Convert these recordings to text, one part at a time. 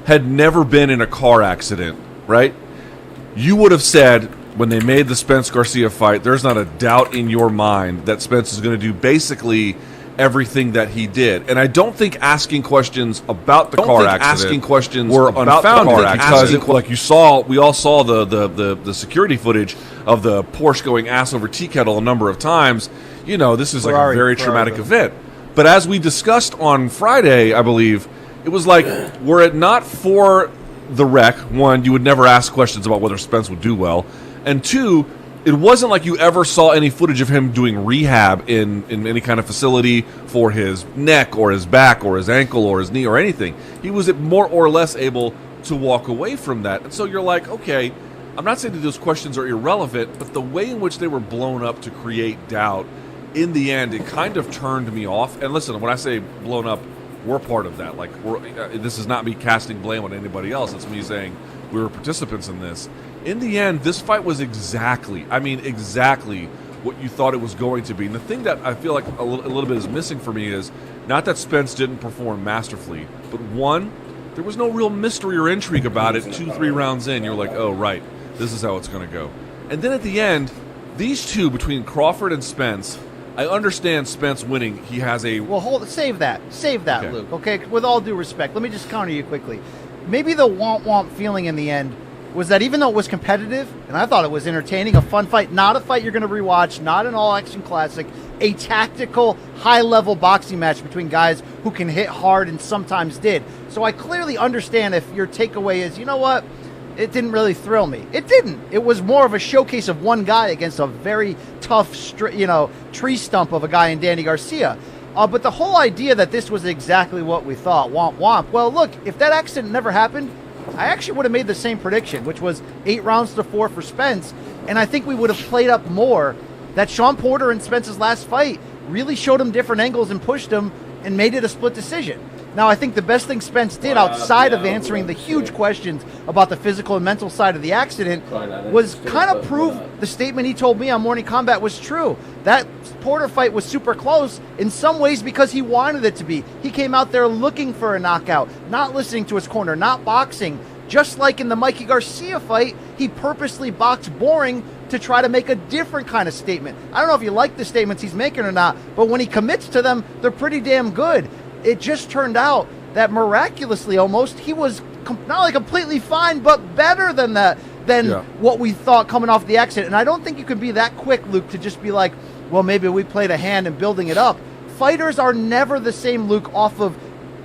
had never been in a car accident, right? You would have said when they made the Spence Garcia fight, there's not a doubt in your mind that Spence is going to do basically everything that he did. And I don't think asking questions about the car accident were unfounded because, like we all saw the security footage of the Porsche going ass over tea kettle a number of times. You know, this is like a very traumatic event. But as we discussed on Friday, I believe, it was like, were it not for the wreck, one, you would never ask questions about whether Spence would do well, and two, it wasn't like you ever saw any footage of him doing rehab in any kind of facility for his neck or his back or his ankle or his knee or anything. He was more or less able to walk away from that. And so you're like, okay, I'm not saying that those questions are irrelevant, but the way in which they were blown up to create doubt, in the end, it kind of turned me off. And listen, when I say blown up, we're part of that. Like, this is not me casting blame on anybody else. It's me saying we were participants in this. In the end, this fight was exactly what you thought it was going to be. And the thing that I feel like a little bit is missing for me is not that Spence didn't perform masterfully, but one, there was no real mystery or intrigue about it. 2-3 rounds in, you're like, oh, right, this is how it's going to go. And then at the end, these two, between Crawford and Spence, I understand Spence winning. He has a... Well, save that, okay. Luke, okay? With all due respect, let me just counter you quickly. Maybe the womp-womp feeling in the end was that even though it was competitive, and I thought it was entertaining, a fun fight, not a fight you're going to rewatch, not an all-action classic, a tactical, high-level boxing match between guys who can hit hard and sometimes did. So I clearly understand if your takeaway is, you know what, it didn't really thrill me. It didn't. It was more of a showcase of one guy against a very tough, tree stump of a guy in Danny Garcia. But the whole idea that this was exactly what we thought, womp womp, well, look, if that accident never happened, I actually would have made the same prediction, which was 8 rounds to 4 for Spence, and I think we would have played up more that Sean Porter in Spence's last fight really showed him different angles and pushed him and made it a split decision. Now, I think the best thing Spence did outside of answering the huge questions about the physical and mental side of the accident was kind of prove the statement he told me on Morning Combat was true. That Porter fight was super close in some ways because he wanted it to be. He came out there looking for a knockout, not listening to his corner, not boxing. Just like in the Mikey Garcia fight, he purposely boxed boring to try to make a different kind of statement. I don't know if you like the statements he's making or not, but when he commits to them, they're pretty damn good. It just turned out that miraculously almost, he was not only completely fine, but better than that, what we thought coming off the accident. And I don't think you can be that quick, Luke, to just be like, well, maybe we played a hand in building it up. Fighters are never the same, Luke, off of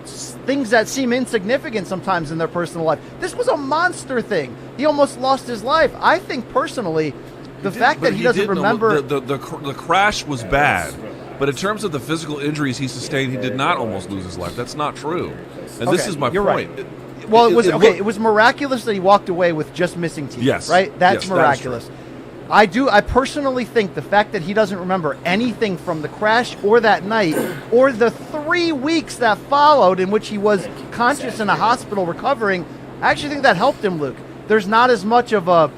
things that seem insignificant sometimes in their personal life. This was a monster thing. He almost lost his life. I think personally, the fact that he doesn't remember... The crash was bad. But in terms of the physical injuries he sustained, he did not almost lose his life. That's not true. And this is my point. Right. Well, it was miraculous that he walked away with just missing teeth. Yes. Right? That's miraculous. That is I personally think the fact that he doesn't remember anything from the crash or that night or the 3 weeks that followed in which he was conscious in a hospital recovering, I actually think that helped him, Luke. There's not as much of a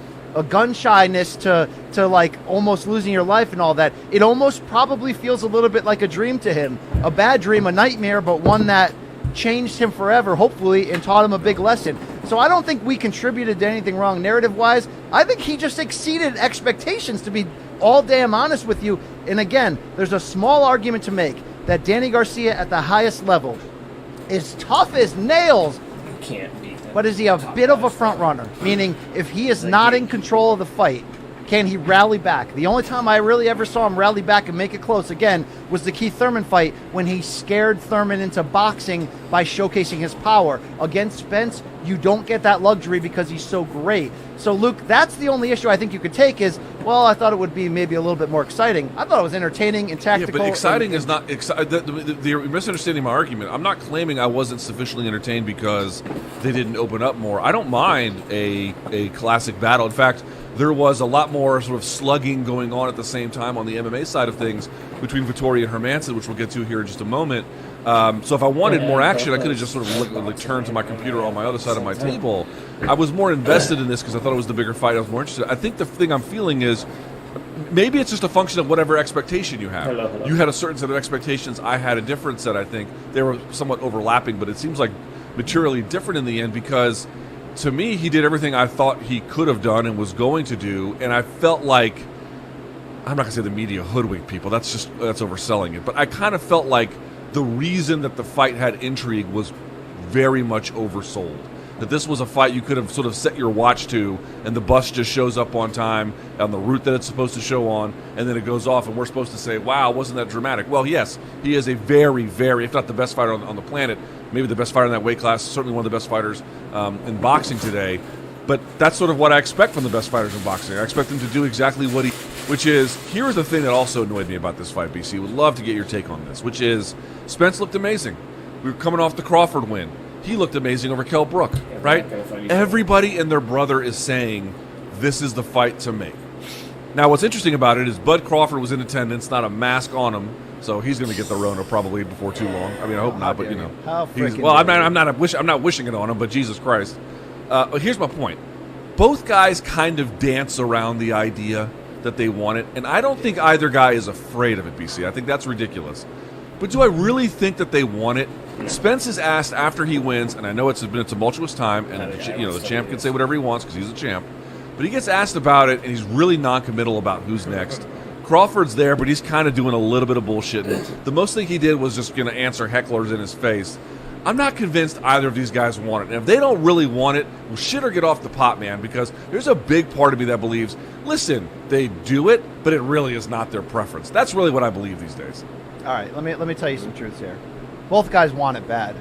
gun shyness to like almost losing your life and all that. It almost probably feels a little bit like a dream to him. A bad dream, a nightmare, but one that changed him forever, hopefully, and taught him a big lesson. So I don't think we contributed to anything wrong narrative-wise. I think he just exceeded expectations, to be all damn honest with you. And again, there's a small argument to make that Danny Garcia at the highest level is tough as nails. You can't beat him. But is he a bit of a front runner? Meaning, if he is not in control of the fight, can he rally back? The only time I really ever saw him rally back and make it close, again, was the Keith Thurman fight when he scared Thurman into boxing by showcasing his power. Against Spence, you don't get that luxury because he's so great. So, Luke, that's the only issue I think you could take is, well, I thought it would be maybe a little bit more exciting. I thought it was entertaining and tactical. Yeah, but exciting is not... You're misunderstanding my argument. I'm not claiming I wasn't sufficiently entertained because they didn't open up more. I don't mind a classic battle. In fact, there was a lot more sort of slugging going on at the same time on the MMA side of things between Vettori and Hermanson, which we'll get to here in just a moment. So if I wanted more action, I could have just sort of turned to my computer on my other side of my table. I was more invested in this because I thought it was the bigger fight. I was more interested. I think the thing I'm feeling is maybe it's just a function of whatever expectation you have. You had a certain set of expectations. I had a different set, I think. They were somewhat overlapping, but it seems like materially different in the end because, to me, he did everything I thought he could have done and was going to do, and I felt like, I'm not going to say the media hoodwinked people, that's overselling it, but I kind of felt like the reason that the fight had intrigue was very much oversold. That this was a fight you could have sort of set your watch to, and the bus just shows up on time on the route that it's supposed to show on, and then it goes off, and we're supposed to say, wow, wasn't that dramatic? Well, yes, he is a very, very, if not the best fighter on the planet, maybe the best fighter in that weight class, certainly one of the best fighters in boxing today. But that's sort of what I expect from the best fighters in boxing. I expect them to do exactly what which is, here's the thing that also annoyed me about this fight, BC. Would love to get your take on this, which is, Spence looked amazing. We were coming off the Crawford win. He looked amazing over Kell Brook, right? Everybody and their brother is saying this is the fight to make. Now, what's interesting about it is Bud Crawford was in attendance, not a mask on him, so he's going to get the Rona probably before too long. I mean, I hope not, but you know. I'm not wishing it on him, but Jesus Christ. Here's my point. Both guys kind of dance around the idea that they want it, and I don't think either guy is afraid of it, BC. I think that's ridiculous. But do I really think that they want it? Spence is asked after he wins, and I know it's been a tumultuous time, and the champ can say whatever he wants because he's a champ. But he gets asked about it, and he's really non-committal about who's next. Crawford's there, but he's kind of doing a little bit of bullshit. The most thing he did was just going to answer hecklers in his face. I'm not convinced either of these guys want it. And if they don't really want it, well, shit or get off the pot, man, because there's a big part of me that believes, listen, they do it, but it really is not their preference. That's really what I believe these days. All right, let me tell you some truths here. Both guys want it bad.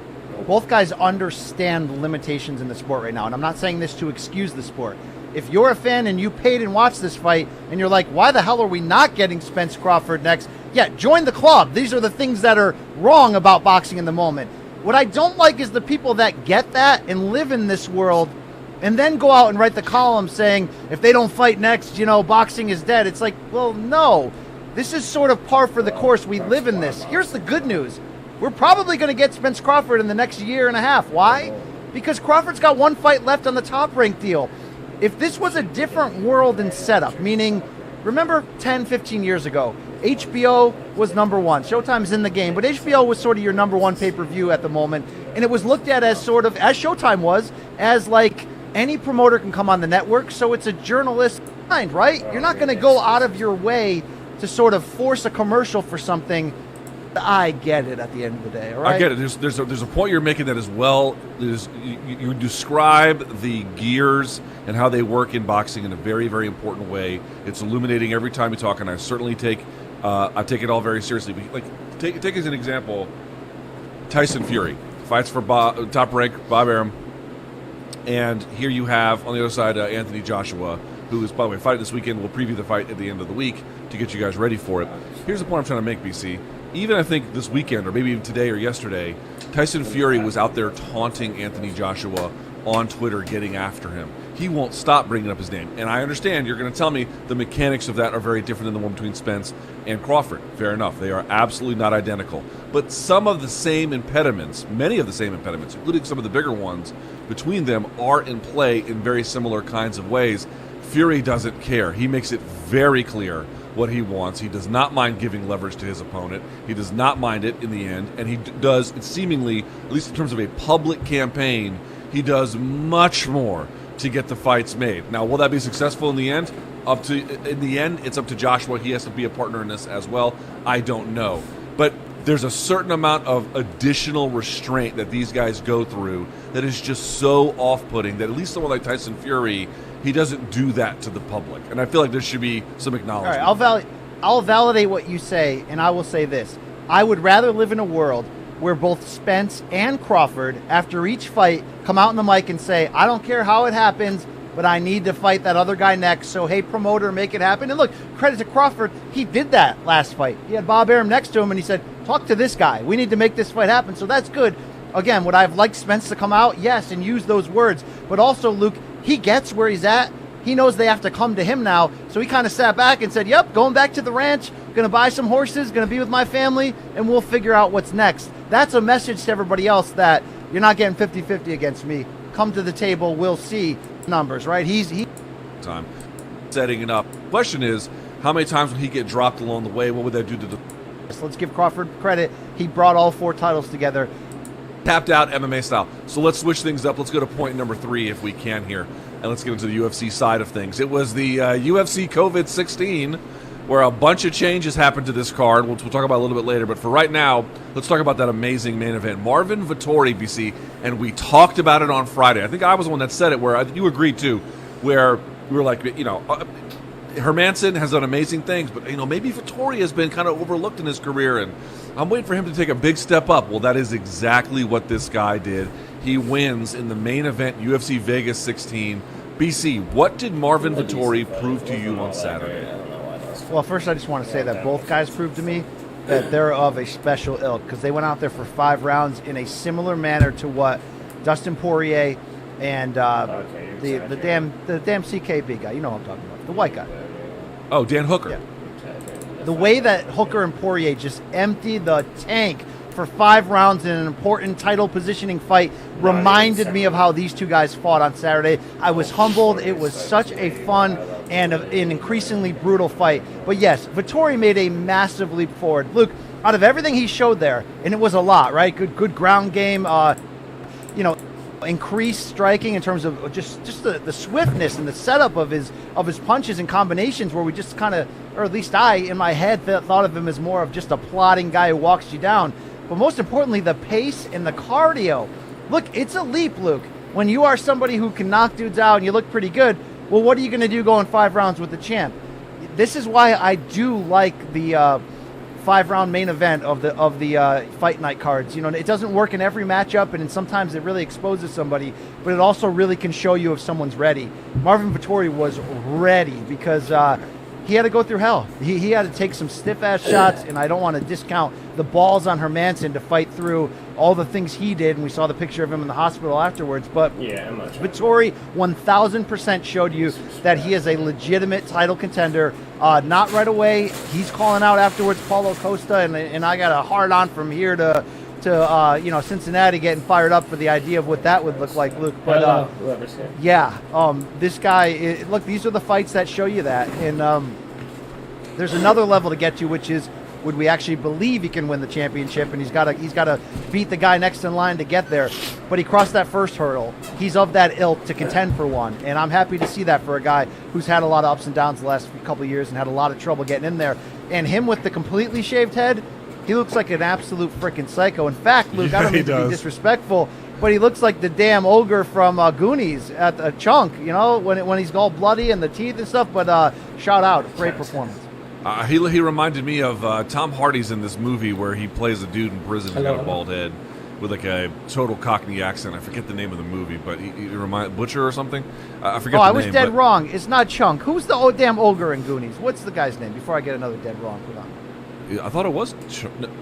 Both guys understand the limitations in the sport right now, and I'm not saying this to excuse the sport. If you're a fan and you paid and watched this fight, and you're like, why the hell are we not getting Spence Crawford next? Yeah, join the club. These are the things that are wrong about boxing in the moment. What I don't like is the people that get that and live in this world and then go out and write the column saying, if they don't fight next, boxing is dead. It's like, well, no. This is sort of par for the course. We live in this. Here's the good news. We're probably going to get Spence Crawford in the next year and a half. Why? Because Crawford's got one fight left on the Top Rank deal. If this was a different world and setup, meaning, remember 10, 15 years ago, HBO was number one. Showtime's in the game, but HBO was sort of your number one pay-per-view at the moment, and it was looked at as sort of, as Showtime was, as like any promoter can come on the network, so it's a journalist mind, right? You're not going to go out of your way to sort of force a commercial for something. I get it at the end of the day, all right? I get it. There's a point you're making that as well. You describe the gears and how they work in boxing in a very, very important way. It's illuminating every time you talk, and I certainly take it all very seriously. Like, take as an example, Tyson Fury fights for Top Rank, Bob Arum, and here you have, on the other side, Anthony Joshua, who is, by the way, fighting this weekend. We'll preview the fight at the end of the week to get you guys ready for it. Here's the point I'm trying to make, BC. Even I think this weekend, or maybe even today or yesterday, Tyson Fury was out there taunting Anthony Joshua on Twitter, getting after him. He won't stop bringing up his name. And I understand you're going to tell me the mechanics of that are very different than the one between Spence and Crawford. Fair enough. They are absolutely not identical. But some of the same impediments, many of the same impediments, including some of the bigger ones, between them are in play in very similar kinds of ways. Fury doesn't care. He makes it very clear what he wants. He does not mind giving leverage to his opponent. He does not mind it in the end. And he does, seemingly, at least in terms of a public campaign, he does much more to get the fights made. Now, will that be successful in the end? In the end, it's up to Joshua. He has to be a partner in this as well. I don't know. But there's a certain amount of additional restraint that these guys go through that is just so off-putting that at least someone like Tyson Fury, he doesn't do that to the public. And I feel like there should be some acknowledgement. All right, I'll validate what you say, and I will say this. I would rather live in a world where both Spence and Crawford, after each fight, come out in the mic and say, I don't care how it happens, but I need to fight that other guy next, so hey, promoter, make it happen. And look, credit to Crawford, he did that last fight. He had Bob Arum next to him, and he said, talk to this guy. We need to make this fight happen, so that's good. Again, would I have liked Spence to come out? Yes, and use those words. But also, Luke, he gets where he's at. He knows they have to come to him now, so he kind of sat back and said, yep, going back to the ranch, going to buy some horses, going to be with my family, and we'll figure out what's next. That's a message to everybody else that you're not getting 50-50 against me. Come to the table, we'll see numbers, right? He's time setting it up. Question is, how many times will he get dropped along the way? What would that do to the... Let's give Crawford credit. He brought all four titles together. tapped out MMA style. So let's switch things up. Let's go to point number 3 if we can here, and let's get into the UFC side of things. It was the UFC COVID-16, where a bunch of changes happened to this card. We'll talk about it a little bit later, but for right now, let's talk about that amazing main event. Marvin Vettori, BC, and we talked about it on Friday. I think I was the one that said it, where you agreed too, where we were like, Hermanson has done amazing things, but maybe Vettori has been kind of overlooked in his career, and I'm waiting for him to take a big step up. Well, that is exactly what this guy did. He wins in the main event, UFC Vegas 16. BC, what did Marvin Vettori prove to you on Saturday? Well, first I just want to say that both guys proved to me that they're of a special ilk, because they went out there for 5 rounds in a similar manner to what Dustin Poirier and the damn CKB guy, you know what I'm talking about, the white guy. Oh, Dan Hooker. Yeah. The way that Hooker and Poirier just emptied the tank for 5 rounds in an important title positioning fight reminded me of how these two guys fought on Saturday. I was humbled. It was such a fun and an increasingly brutal fight. But yes, Vettori made a massive leap forward. Luke, out of everything he showed there, and it was a lot, right? Good ground game, increased striking in terms of just the swiftness and the setup of his punches and combinations, where we just kind of, or at least I, in my head, thought of him as more of just a plodding guy who walks you down. But most importantly, the pace and the cardio. Look, it's a leap, Luke. When you are somebody who can knock dudes out and you look pretty good, well, what are you going to do going 5 rounds with the champ? This is why I do like the 5-round main event of the fight night cards. It doesn't work in every matchup, and sometimes it really exposes somebody, but it also really can show you if someone's ready. Marvin Vettori was ready because he had to go through hell. He had to take some stiff-ass shots, and I don't want to discount the balls on Hermanson to fight through all the things he did, and we saw the picture of him in the hospital afterwards. But Vettori 1,000% showed you that he is a legitimate title contender. Not right away. He's calling out afterwards Paulo Costa, and I got a hard-on from here to Cincinnati, getting fired up for the idea of what that would look like, Luke. But this guy, look, these are the fights that show you that. And there's another level to get to, which is, would we actually believe he can win the championship? And he's got to beat the guy next in line to get there. But he crossed that first hurdle. He's of that ilk to contend for one, and I'm happy to see that for a guy who's had a lot of ups and downs the last couple of years and had a lot of trouble getting in there. And him with the completely shaved head, he looks like an absolute freaking psycho. In fact, Luke, I don't mean to be disrespectful, but he looks like the damn ogre from Goonies at a chunk, when he's all bloody and the teeth and stuff. But shout out, great performance. He reminded me of Tom Hardy's in this movie where he plays a dude in prison who's got a bald head with like a total Cockney accent. I forget the name of the movie, but he reminds Butcher or something. I forget. I was dead wrong. It's not Chunk. Who's the damn ogre in Goonies? What's the guy's name? Before I get another dead wrong put on. I thought it was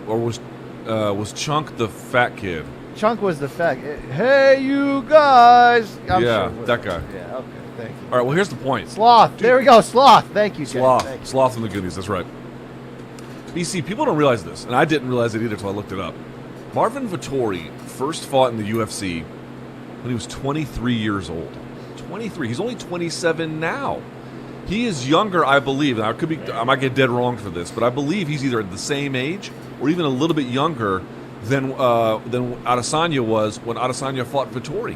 was Chunk the fat kid? Chunk was the fat. Hey, you guys! I'm sure that guy. Yeah. Okay. Thank you. All right. Well, here's the point. Sloth. Dude. There we go. Sloth. Thank you, Sloth. Thank you. Sloth in the Goonies. That's right. BC, people don't realize this, and I didn't realize it either until I looked it up. Marvin Vettori first fought in the UFC when he was 23 years old. 23. He's only 27 now. He is younger, I believe. Now, I might get dead wrong for this, but I believe he's either the same age or even a little bit younger than Adesanya was when Adesanya fought Vettori.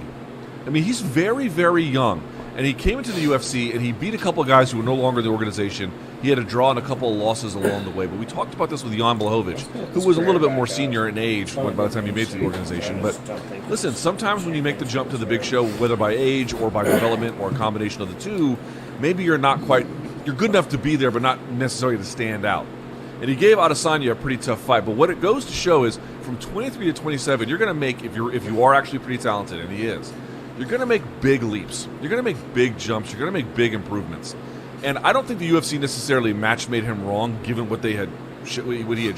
I mean, he's very, very young. And he came into the UFC, and he beat a couple of guys who were no longer in the organization. He had a draw and a couple of losses along the way. But we talked about this with Jan Blachowicz, who was a little bit more senior in age by the time he made it to the organization. But listen, sometimes when you make the jump to the big show, whether by age or by development or a combination of the two, maybe you're good enough to be there, but not necessarily to stand out. And he gave Adesanya a pretty tough fight. But what it goes to show is from 23 to 27, you're going to make, if you are actually pretty talented, and he is, you're going to make big leaps. You're going to make big jumps. You're going to make big improvements. And I don't think the UFC necessarily match-made him wrong, given what he had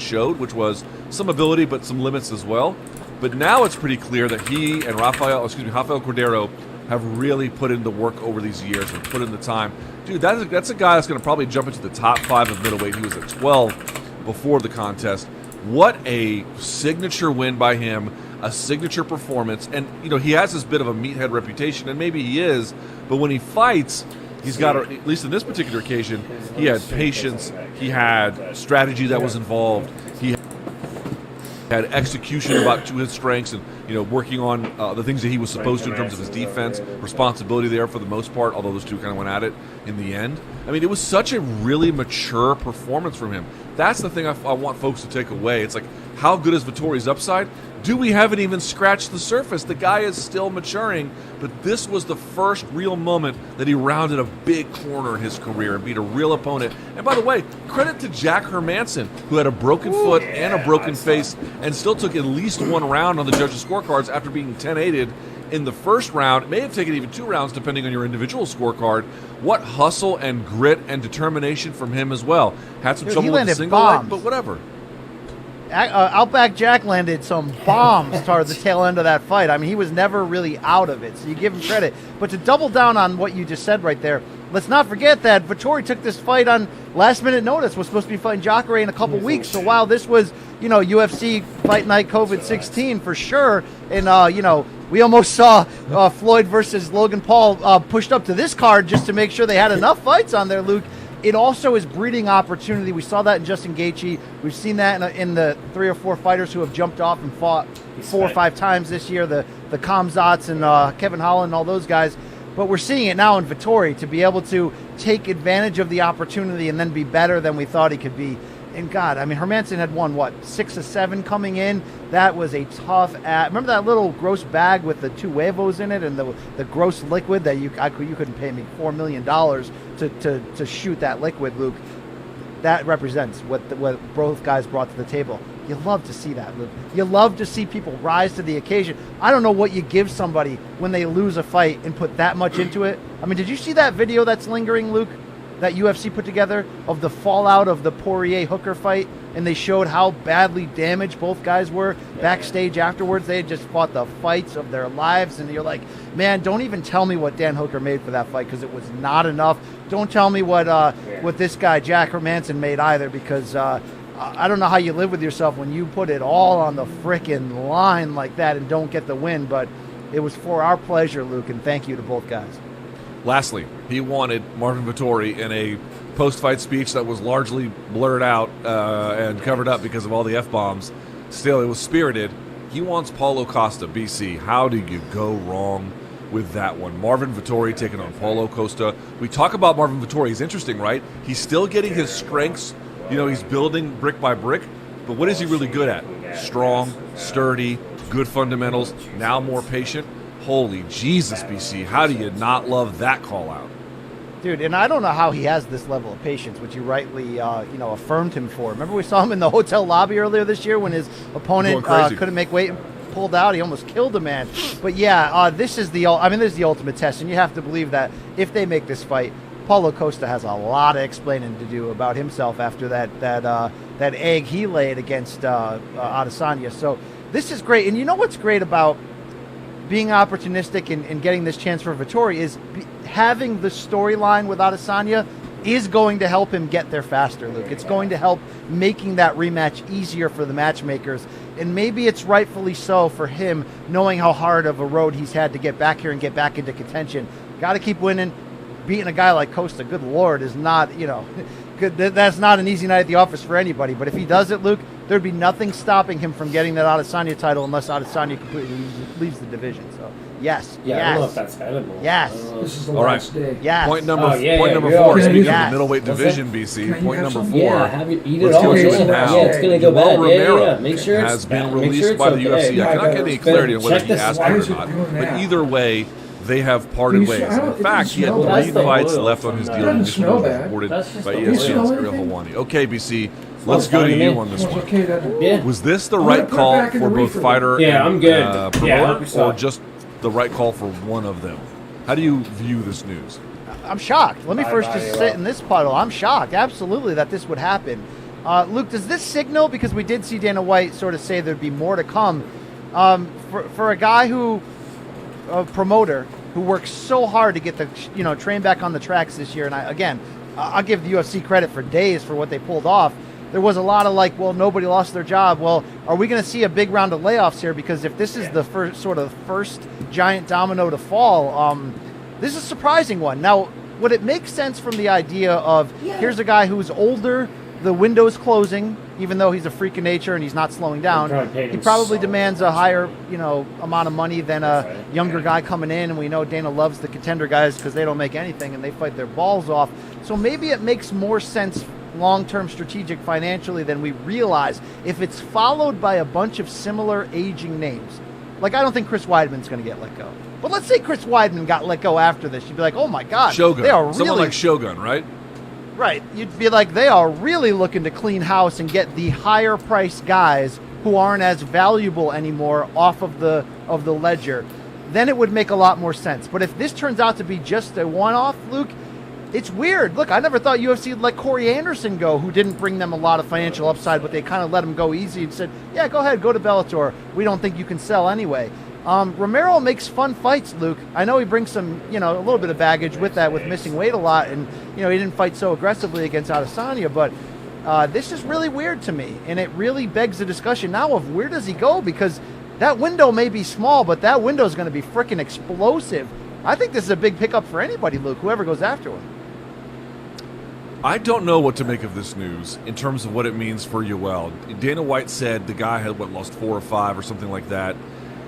showed, which was some ability but some limits as well. But now it's pretty clear that he and Rafael Cordeiro have really put in the work over these years and put in the time. Dude, that's a guy that's going to probably jump into the top 5 of middleweight. He was at 12 before the contest. What a signature win by him. A signature performance, and he has this bit of a meathead reputation, and maybe he is, but when he fights, he's got, at least in this particular occasion, he had patience, he had strategy that was involved. had execution about to his strengths and, working on the things that he was supposed to in terms of his defense, responsibility there for the most part, although those two kind of went at it in the end. I mean, it was such a really mature performance from him. That's the thing I want folks to take away. It's like, how good is Vettori's upside? We haven't even scratched the surface. The guy is still maturing, but this was the first real moment that he rounded a big corner in his career and beat a real opponent. And by the way, credit to Jack Hermanson, who had a broken foot and a broken face and still took at least one round on the judges' scorecards after being 10-8'd in the first round. It may have taken even 2 rounds depending on your individual scorecard. What hustle and grit and determination from him as well. Had some trouble with the single leg, but whatever. Outback Jack landed some bombs toward the tail end of that fight. I mean, he was never really out of it, so you give him credit. But to double down on what you just said right there, let's not forget that Vettori took this fight on last-minute notice. Was supposed to be fighting Jacare in a couple weeks. So while this was, UFC Fight Night COVID-16 for sure, and, we almost saw Floyd versus Logan Paul pushed up to this card just to make sure they had enough fights on there, Luke. It also is breeding opportunity. We saw that in Justin Gaethje. We've seen that in the 3 or 4 fighters who have jumped off and fought 4 or 5 times this year, the Khamzats and Kevin Holland and all those guys. But we're seeing it now in Vettori to be able to take advantage of the opportunity and then be better than we thought he could be. And God, I mean, Hermanson had won, 6 or 7 coming in. That was a tough remember that little gross bag with the 2 huevos in it and the gross liquid that you couldn't pay me $4 million to shoot that liquid, Luke. That represents what both guys brought to the table. You love to see that, Luke. You love to see people rise to the occasion. I don't know what you give somebody when they lose a fight and put that much into it. I mean, did you see that video that's lingering, Luke, that UFC put together of the fallout of the Poirier-Hooker fight, and they showed how badly damaged both guys were backstage afterwards? They had just fought the fights of their lives, and you're like, man, don't even tell me what Dan Hooker made for that fight, because it was not enough. Don't tell me what this guy, Jack Hermanson, made either, because I don't know how you live with yourself when you put it all on the frickin' line like that and don't get the win, but it was for our pleasure, Luke, and thank you to both guys. Lastly, he wanted Marvin Vettori in a post-fight speech that was largely blurred out and covered up because of all the F-bombs. Still, it was spirited. He wants Paulo Costa, BC. How do you go wrong with that one? Marvin Vettori taking on Paulo Costa. We talk about Marvin Vettori. He's interesting, right? He's still getting his strengths. He's building brick by brick. But what is he really good at? Strong, sturdy, good fundamentals, now more patient. Holy Jesus, BC, how do you not love that call out? Dude, and I don't know how he has this level of patience, which you rightly, affirmed him for. Remember we saw him in the hotel lobby earlier this year when his opponent couldn't make weight and pulled out? He almost killed a man. But yeah, this is the ultimate test, and you have to believe that if they make this fight, Paulo Costa has a lot of explaining to do about himself after that egg he laid against Adesanya. So this is great. And you know what's great about being opportunistic and getting this chance for Vettori is having the storyline with Adesanya is going to help him get there faster, Luke. It's going to help making that rematch easier for the matchmakers. And maybe it's rightfully so for him, knowing how hard of a road he's had to get back here and get back into contention. Got to keep winning. Beating a guy like Costa, good Lord, is not, good. That's not an easy night at the office for anybody. But if he does it, Luke, there'd be nothing stopping him from getting that Adesanya title unless Adesanya completely leaves the division. So, yes. Yeah, yes. I don't know if that's edible. Yes. This is the All last right. day. Yes. Point number four. Yeah, Speaking yes. of the middleweight What's division, that? BC, Can you point have number some? 4. Yeah, have it, eat it Let's all. go to it it now. Yeah, it's going to go Yoel bad. Romero Yeah. Make sure it's has been bad. Make released sure it's by the okay. UFC. I cannot get any clarity on whether Check he this asked out. for it Why or is it not. doing But that? either way, they have parted You ways. smell In it? It fact, doesn't he had smell 3 bad. That's the fights oil left on from his that. deal. It doesn't This smell was bad. reported That's just by the oil. ESPN's Smell Ariel anything? Helwani. Okay, BC, let's go fine to to you me. on this Smells one. okay, doesn't it? Yeah. Was this the I'm right gonna put it call back in for the both reefer. fighter Yeah, and I'm good. Yeah, promoter, 100%. or just the right call for one of them? How do you view this news? I'm shocked. Let me first just sit in this puddle. I'm shocked, absolutely, that this would happen. Luke, does this signal, because we did see Dana White sort of say there'd be more to come, for a guy a promoter who works so hard to get the train back on the tracks this year, and I'll give the UFC credit for days for what they pulled off. There was a lot of nobody lost their job. Well, are we going to see a big round of layoffs here? Because if this is the first giant domino to fall, this is a surprising one. Now, would it make sense from the idea of here's a guy who's older, the window's closing, even though he's a freak of nature and he's not slowing down, probably paid he him probably so demands a much. higher, amount of money than a younger guy coming in. And we know Dana loves the contender guys because they don't make anything and they fight their balls off. So maybe it makes more sense long-term strategic financially than we realize if it's followed by a bunch of similar aging names. Like, I don't think Chris Weidman's going to get let go. But let's say Chris Weidman got let go after this. You'd be like, oh, my God. Shogun. They are really, Someone like Shogun, right? Right. You'd be like, they are really looking to clean house and get the higher-priced guys who aren't as valuable anymore off of the ledger. Then it would make a lot more sense. But if this turns out to be just a one-off, Luke, it's weird. Look, I never thought UFC would let Corey Anderson go, who didn't bring them a lot of financial upside, but they kind of let him go easy and said, yeah, go ahead, go to Bellator. We don't think you can sell anyway. Romero makes fun fights, Luke. I know he brings some, a little bit of baggage with that, with missing weight a lot, and, he didn't fight so aggressively against Adesanya, but this is really weird to me, and it really begs the discussion now of where does he go, because that window may be small, but that window is going to be freaking explosive. I think this is a big pickup for anybody, Luke, whoever goes after him. I don't know what to make of this news in terms of what it means for Yoel. Dana White said the guy had, lost 4 or 5 or something like that.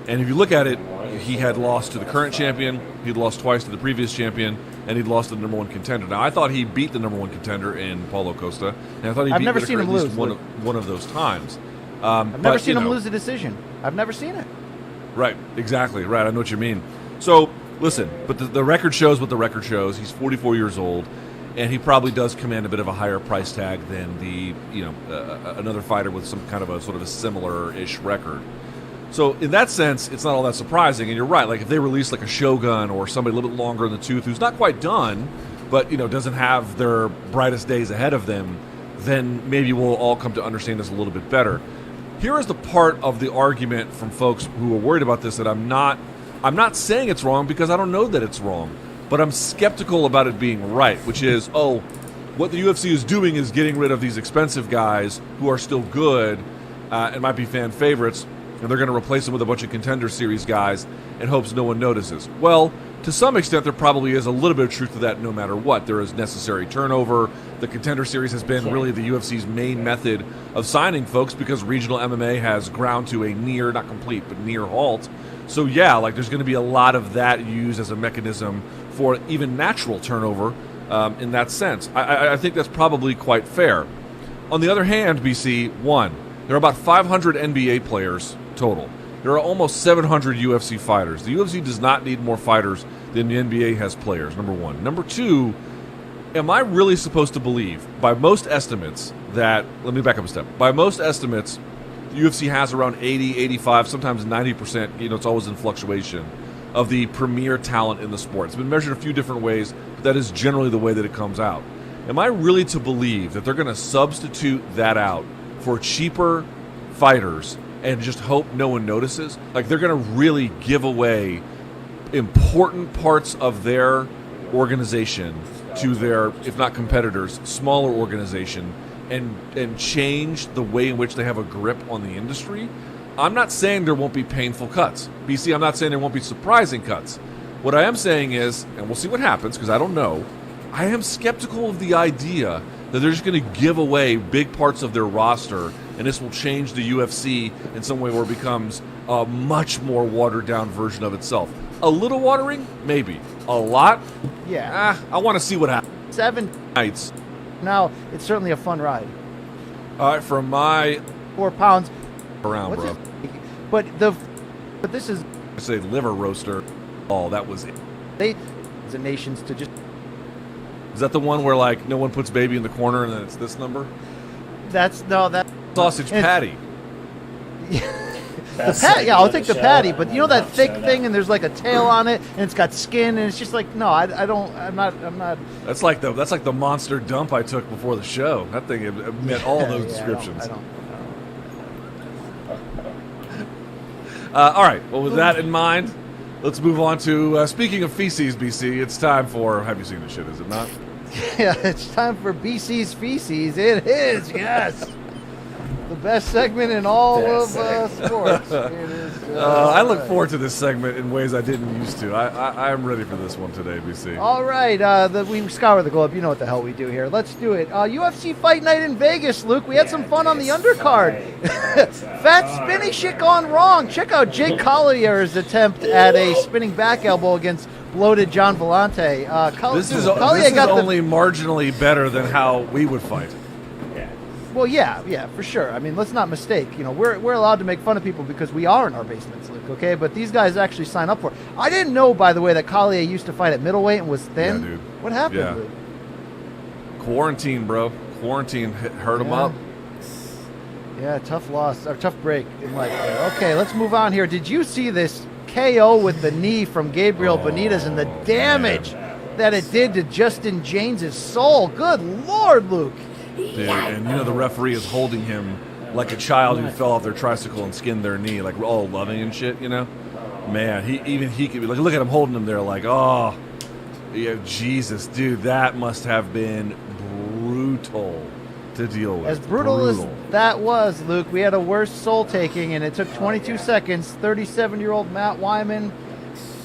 And if you look at it, he had lost to the current champion, he'd lost twice to the previous champion, and he'd lost to the number 1 contender. Now, I thought he beat the number 1 contender in Paulo Costa, and I thought he I've beat never Whitaker seen him at least lose, one of those times. I've never seen him lose a decision. I've never seen it. Right, exactly, right. I know what you mean. So, listen, but the record shows what the record shows. He's 44 years old, and he probably does command a bit of a higher price tag than another fighter with some kind of a sort of a similar-ish record. So in that sense, it's not all that surprising. And you're right. Like if they release like a Shogun or somebody a little bit longer in the tooth who's not quite done, but doesn't have their brightest days ahead of them, then maybe we'll all come to understand this a little bit better. Here is the part of the argument from folks who are worried about this that I'm not saying it's wrong because I don't know that it's wrong, but I'm skeptical about it being right, which is, what the UFC is doing is getting rid of these expensive guys who are still good and might be fan favorites, and they're going to replace them with a bunch of Contender Series guys in hopes no one notices. Well, to some extent, there probably is a little bit of truth to that no matter what. There is necessary turnover. The Contender Series has been really the UFC's main method of signing folks because regional MMA has ground to a near, not complete, but near halt. So yeah, there's going to be a lot of that used as a mechanism for even natural turnover in that sense. I think that's probably quite fair. On the other hand, BC, there are about 500 NBA players total. There are almost 700 UFC fighters. The UFC does not need more fighters than the NBA has players, number 1. Number 2, am I really supposed to believe, by most estimates, let me back up a step. By most estimates, the UFC has around 80, 85, sometimes 90%, it's always in fluctuation, of the premier talent in the sport. It's been measured a few different ways, but that is generally the way that it comes out. Am I really to believe that they're going to substitute that out for cheaper fighters and just hope no one notices? They're going to really give away important parts of their organization to their, if not competitors, smaller organization and change the way in which they have a grip on the industry? I'm not saying there won't be painful cuts. BC, I'm not saying there won't be surprising cuts. What I am saying is, and we'll see what happens because I don't know, I am skeptical of the idea that they're just going to give away big parts of their roster and this will change the UFC in some way where it becomes a much more watered-down version of itself. A little watering? Maybe. A lot? Yeah. I want to see what happens. 7 nights. Now, it's certainly a fun ride. All right, from my 4 pounds. Around, bro. But this is... I say liver roaster. Oh, that was it. The nations to just... Is that the one where, no one puts baby in the corner and then it's this number? That... Sausage patty. The patty, yeah, I'll take the patty, but that thick thing and there's a tail on it and it's got skin and it's just no, I'm not. That's like the monster dump I took before the show. That thing met all those descriptions. I don't. All right. Well, with that in mind, let's move on to speaking of feces, BC. It's time for. Have you seen this shit? Is it not? Yeah, it's time for BC's feces. It is, yes. The best segment in all of sports. It is, I look forward to this segment in ways I didn't used to. I'm ready for this one today, BC. All right, we scour the globe. You know what the hell we do here. Let's do it. UFC Fight Night in Vegas, Luke. We had some fun on the undercard. Fat spinny shit gone wrong. Check out Jake Collier's attempt at a spinning back elbow against bloated John Vellante. This is only marginally better than how we would fight. Well, yeah, for sure. I mean, let's not mistake. You know, we're allowed to make fun of people because we are in our basements, Luke. Okay, but these guys actually sign up for it. I didn't know, by the way, that Collier used to fight at middleweight and was thin. Yeah, dude. What happened, Yeah. Luke? Quarantine, bro. Quarantine hurt him up. Yeah, tough loss or tough break in life there. Okay, let's move on here. Did you see this KO with the knee from Gabriel Benitez and the damage that it did to Justin James' soul? Good Lord, Luke. Dude, and the referee is holding him like a child who fell off their tricycle and skinned their knee, like all loving and shit, Man, he could be like, look at him holding him there like, oh, yeah, Jesus, dude, that must have been brutal to deal with. As brutal as that was, Luke, we had a worse soul taking, and it took 22 seconds. 37-year-old Matt Wyman,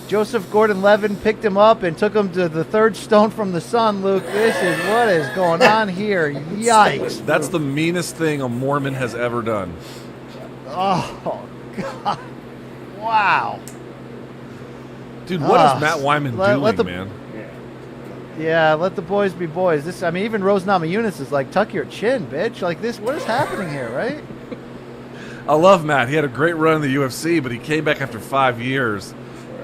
Joseph Gordon-Levitt picked him up and took him to the third stone from the sun, Luke. This is what is going on here. Yikes. That's the meanest thing a Mormon has ever done. Oh, God. Wow. Dude, what is Matt Wyman doing, man? Yeah, let the boys be boys. Even Rose Namajunas is like, tuck your chin, bitch. Like this, what is happening here, right? I love Matt. He had a great run in the UFC, but he came back after 5 years,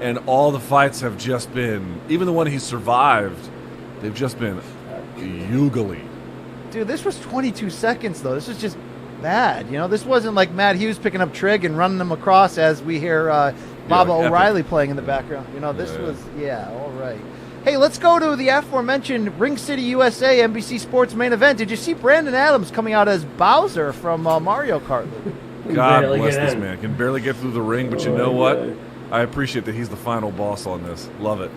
and all the fights have just been, even the one he survived, they've just been ugly. Dude, this was 22 seconds, though. This was just bad. This wasn't like Matt Hughes picking up Trigg and running them across as we hear Baba O'Reilly playing in the background. This was, all right. Hey, let's go to the aforementioned Ring City, USA, NBC Sports main event. Did you see Brandon Adams coming out as Bowser from Mario Kart? God bless this man. Can barely get through the ring, but you know what? I appreciate that he's the final boss on this. Love it.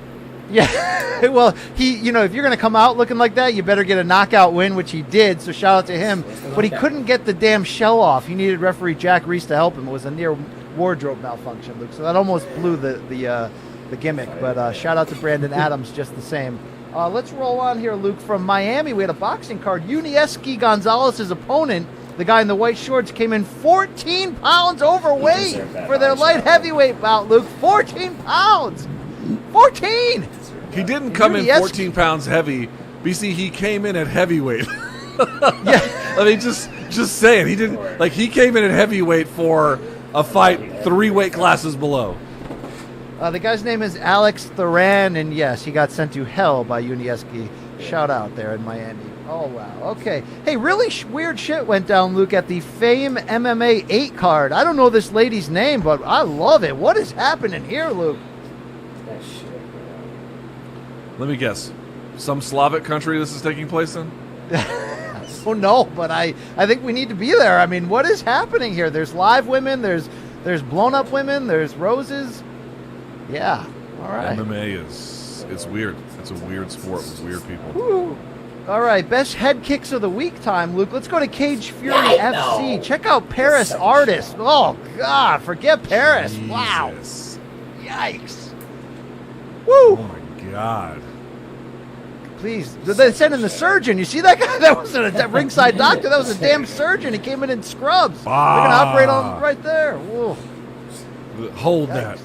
Yeah, well, if you're going to come out looking like that, you better get a knockout win, which he did, so shout out to him. But he couldn't get the damn shell off. He needed referee Jack Reese to help him. It was a near wardrobe malfunction, Luke, so that almost blew the gimmick. But shout out to Brandon Adams just the same. Let's roll on here, Luke. From Miami, we had a boxing card. Unieski Gonzalez's opponent, the guy in the white shorts, came in 14 pounds overweight for their light heavyweight bout, Luke. 14 pounds! 14! He didn't come in 14 pounds heavy. BC, he came in at heavyweight. Yeah. I mean, just saying. He didn't, he came in at heavyweight for a fight 3 weight classes below. The guy's name is Alex Theran, and yes, he got sent to hell by Unieski. Shout out there in Miami. Oh, wow. Okay. Hey, really weird shit went down, Luke, at the Fame MMA 8 card. I don't know this lady's name, but I love it. What is happening here, Luke? That shit. Let me guess. Some Slavic country this is taking place in? Oh, no, but I think we need to be there. I mean, what is happening here? There's live women. There's blown-up women. There's roses. Yeah. All right. MMA it's weird. It's a weird sport with weird people. Woo. All right, best head kicks of the week time, Luke. Let's go to Cage Fury FC. Check out Paris Artist. Oh, God, forget Paris. Jesus. Wow. Yikes. Woo. Oh, my God. Please. They sent in the surgeon. You see that guy? That wasn't a ringside doctor. That was a damn surgeon. He came in scrubs. They're going to operate on him right there. Whoa. Hold Yikes. that.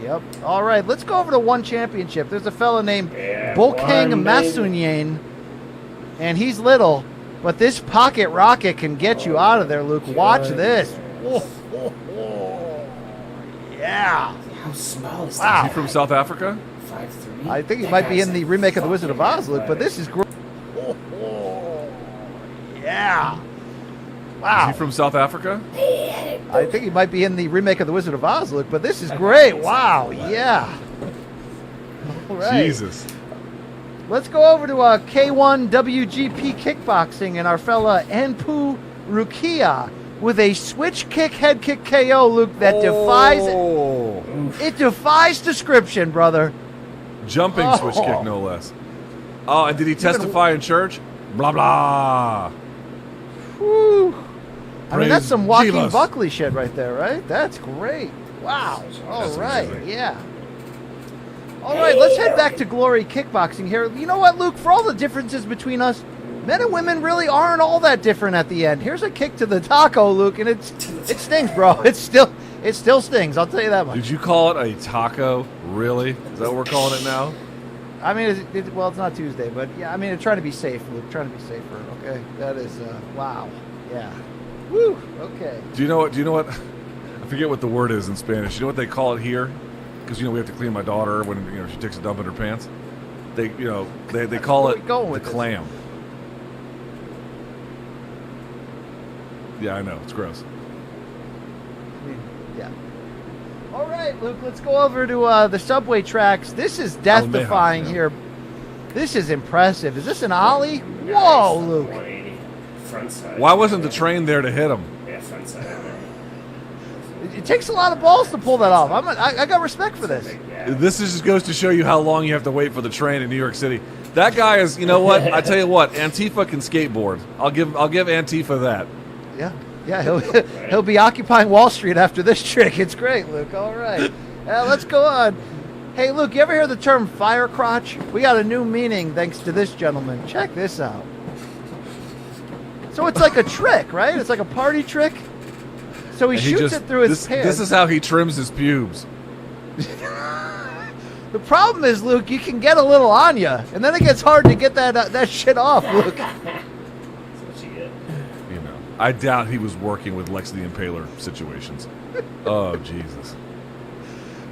Yep. All right, let's go over to One Championship. There's a fella named Bokang Masunyan, and he's little, but this pocket rocket can get you out of there, Luke. Watch this. Yeah. How small is Wow. Is he from South Africa? 5'3"? I think he might be in the remake of The Wizard of Oz, Luke, but this is great. Yeah. Wow. Is he from South Africa? I think he might be in the remake of The Wizard of Oz, Luke, but this is great. Wow. Yeah. All right. Jesus. Let's go over to K1 WGP Kickboxing and our fella Anpu Rukia with a switch kick, head kick KO, Luke, that defies description, brother. Jumping switch kick, no less. Oh, and did he testify in church? Blah, blah. Whew. I mean, that's some Joaquin Chivas. Buckley shit right there, right? That's great. Wow. All right. Yeah. All right, let's head back to Glory Kickboxing here. You know what, Luke? For all the differences between us, men and women really aren't all that different at the end. Here's a kick to the taco, Luke, and it stings, bro. It still stings. I'll tell you that much. Did you call it a taco? Really? Is that what we're calling it now? I mean, well, it's not Tuesday, but yeah, I mean, it's trying to be safe, Luke. Trying to be safer. Okay, that is wow. Yeah. Woo. Okay. Do you know what? I forget what the word is in Spanish. You know what they call it here? Because we have to clean my daughter when she takes a dump in her pants. They call it the clam. Yeah, I know, it's gross. Yeah. All right, Luke. Let's go over to the subway tracks. This is death-defying here. This is impressive. Is this an ollie? Whoa, Luke. 180. Front side. Why wasn't the train there to hit him? Yeah, front side. It takes a lot of balls to pull that off. I got respect for this. This just goes to show you how long you have to wait for the train in New York City. That guy is, you know what? I tell you what, Antifa can skateboard. I'll give Antifa that. Yeah, he'll be occupying Wall Street after this trick. It's great, Luke. All right, let's go on. Hey, Luke, you ever hear the term fire crotch? We got a new meaning thanks to this gentleman. Check this out. So it's like a trick, right? It's like a party trick. So he shoots it through his pants. This is how he trims his pubes. The problem is, Luke, you can get a little on you, and then it gets hard to get that shit off, Luke. That's what you get. I doubt he was working with Lex the Impaler situations. Oh, Jesus.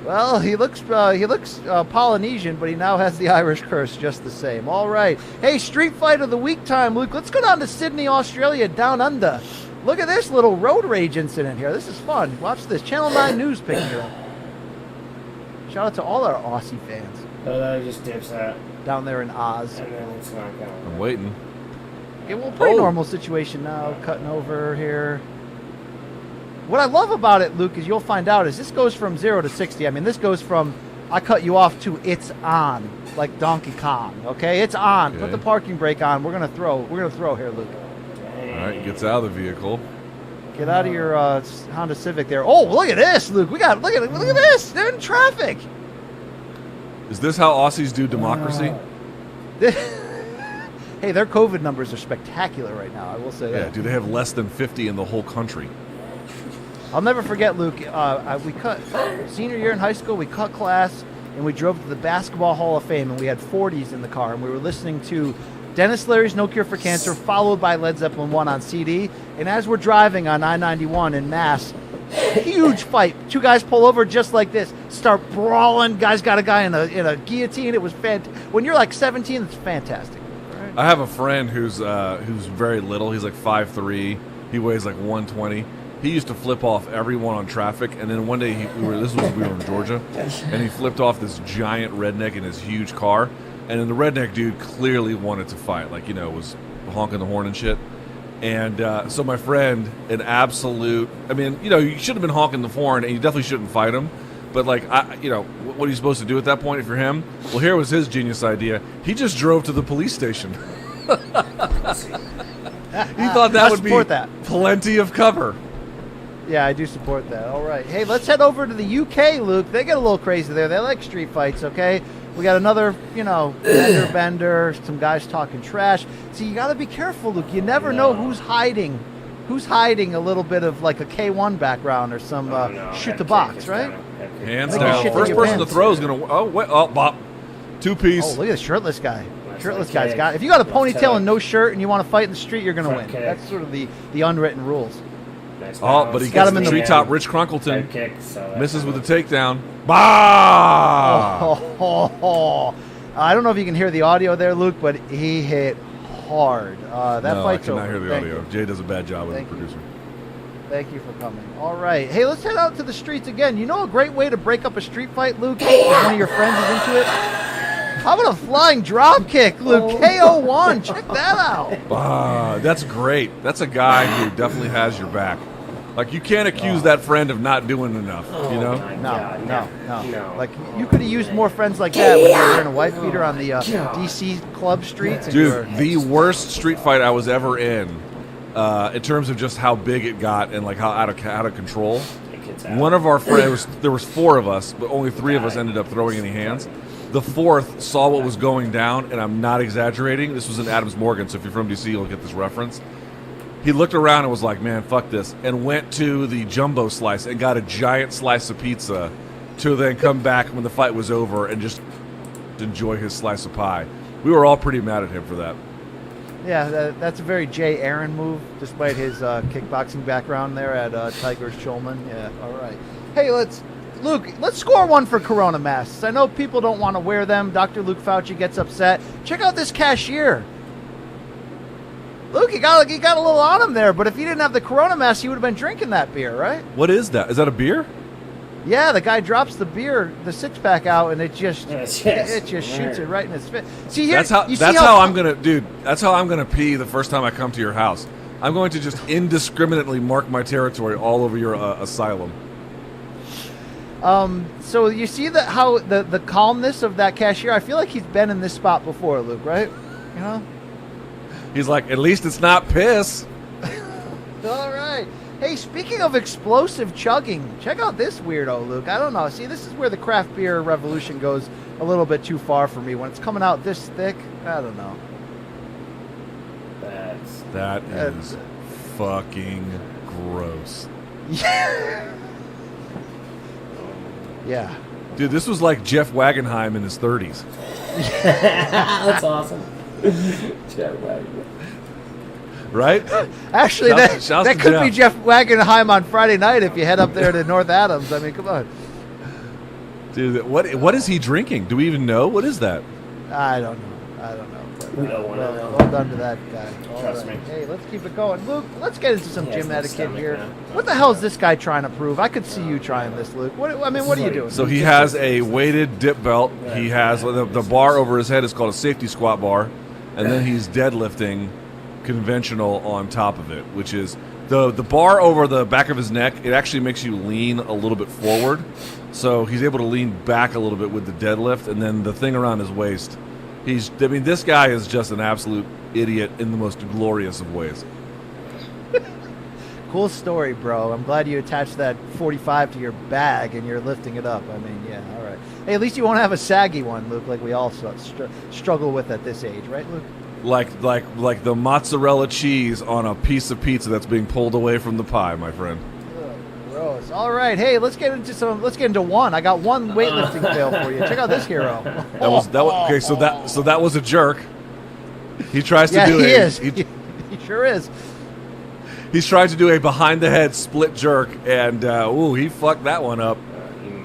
Well, he looks Polynesian, but he now has the Irish curse just the same. All right. Hey, Street Fight of the Week time, Luke. Let's go down to Sydney, Australia, down under. Look at this little road rage incident here. This is fun. Watch this. Channel 9 News picking it up. Shout out to all our Aussie fans. Oh, that just dips out. Down there in Oz. And then it's not going. I'm waiting. Okay, well, pretty normal situation now. Cutting over here. What I love about it, Luke, is you'll find out is this goes from 0 to 60. I mean, this goes from I cut you off to it's on, like Donkey Kong. Okay, it's on. Okay. Put the parking brake on. We're gonna throw here, Luke. All right, he gets out of the vehicle. Get out of your Honda Civic there. Oh, look at this, Luke. Look at this. They're in traffic. Is this how Aussies do democracy? Hey, their COVID numbers are spectacular right now. I will say that. Yeah, do they have less than 50 in the whole country? I'll never forget, Luke. We cut senior year in high school. We cut class and we drove to the Basketball Hall of Fame, and we had 40s in the car, and we were listening to Dennis Leary's No Cure for Cancer, followed by Led Zeppelin 1 on CD. And as we're driving on I-91 in Mass, huge fight. Two guys pull over just like this, start brawling. Guy's got a guy in a guillotine. It was fantastic. When you're like 17, it's fantastic. Right? I have a friend who's very little. He's like 5'3". He weighs like 120. He used to flip off everyone on traffic, and then one day we were in Georgia, and he flipped off this giant redneck in his huge car, and then the redneck dude clearly wanted to fight, like was honking the horn and shit. And so my friend, you should have been honking the horn, and you definitely shouldn't fight him. But what are you supposed to do at that point if you're him? Well, here was his genius idea. He just drove to the police station. He thought that would be plenty of cover. Yeah, I do support that. All right. Hey, let's head over to the UK, Luke. They get a little crazy there. They like street fights, okay? We got another, bender, some guys talking trash. So you got to be careful, Luke. You never know who's hiding. Who's hiding a little bit of like a K1 background or some shoot the box, right? Hands down. First person to throw is going to... bop. Two-piece. Oh, look at the shirtless guy. Shirtless guy's got... If you got a ponytail and no shirt and you want to fight in the street, you're going to win. Kick. That's sort of the unwritten rules. Nice but he got him in the treetop. Rich Crunkleton kick, misses with a takedown. Bah! I don't know if you can hear the audio there, Luke, but he hit hard. That fight's over. I cannot hear the audio. Jay does a bad job as a producer. Thank you for coming. All right. Hey, let's head out to the streets again. You know a great way to break up a street fight, Luke? If one of your friends is into it? How about a flying drop kick, Luke? KO1. Check that out. That's great. That's a guy who definitely has your back. Like, you can't accuse that friend of not doing enough, No. Like, you could have used more friends like that when you were wearing a wife beater on the D.C. club streets. And Dude, the worst street fight I was ever in in terms of just how big it got and like how out of control. It gets out. One of our friends, there was 4 of us, but only 3 of us ended up throwing any hands. The 4th saw what was going down, and I'm not exaggerating. This was in Adams Morgan, so if you're from DC, you'll get this reference. He looked around and was like, man, fuck this, and went to the jumbo slice and got a giant slice of pizza to then come back when the fight was over and just enjoy his slice of pie. We were all pretty mad at him for that. Yeah, that's a very Jay Aaron move, despite his kickboxing background there at Tigers Schulman. Yeah, all right. Hey, Luke, let's score one for Corona masks. I know people don't want to wear them. Dr. Luke Fauci gets upset. Check out this cashier. Luke, he got a little on him there, but if he didn't have the Corona mask, he would have been drinking that beer, right? What is that? Is that a beer? Yeah, the guy drops the beer, the 6-pack out, and it just Yes. shoots it right in his face. See here, That's how I'm gonna pee the first time I come to your house. I'm going to just indiscriminately mark my territory all over your asylum. So you see how the calmness of that cashier. I feel like he's been in this spot before, Luke. Right? You know. He's like, at least it's not piss. All right. Hey, speaking of explosive chugging, check out this weirdo, Luke. I don't know. See, this is where the craft beer revolution goes a little bit too far for me. When it's coming out this thick, I don't know. That is fucking gross. Yeah. Dude, this was like Jeff Wagenheim in his 30s. That's awesome. Jeff Wagner. Right? Actually, Shouts that to could Jeff. be Jeff Wagenheim on Friday night if you head up there to North Adams. I mean, come on. Dude, what is he drinking? Do we even know? What is that? I don't know. But, We don't wanna know. Well done to that guy. All Trust right. me. Hey, let's keep it going. Luke, let's get into some He has gym no etiquette stomach here. now. What the hell is this guy trying to prove? I could see you trying this, Luke. What are you doing? So he has a weighted dip belt. He has the bar over his head is called a safety squat bar, and then he's deadlifting conventional on top of it, which is the bar over the back of his neck. It actually makes you lean a little bit forward, so he's able to lean back a little bit with the deadlift, and then the thing around his waist. This guy is just an absolute idiot in the most glorious of ways. Cool story, bro. I'm glad you attached that 45 to your bag and you're lifting it up. I mean, yeah, all right. Hey, at least you won't have a saggy one, Luke, like we all struggle with at this age, right, Luke? Like the mozzarella cheese on a piece of pizza that's being pulled away from the pie, my friend. Gross. All right, hey, let's get into one. I got one weightlifting fail for you. Check out this hero. That was okay. So that was a jerk. He tries to do he a is. He sure is. He's trying to do a behind the head split jerk, and he fucked that one up.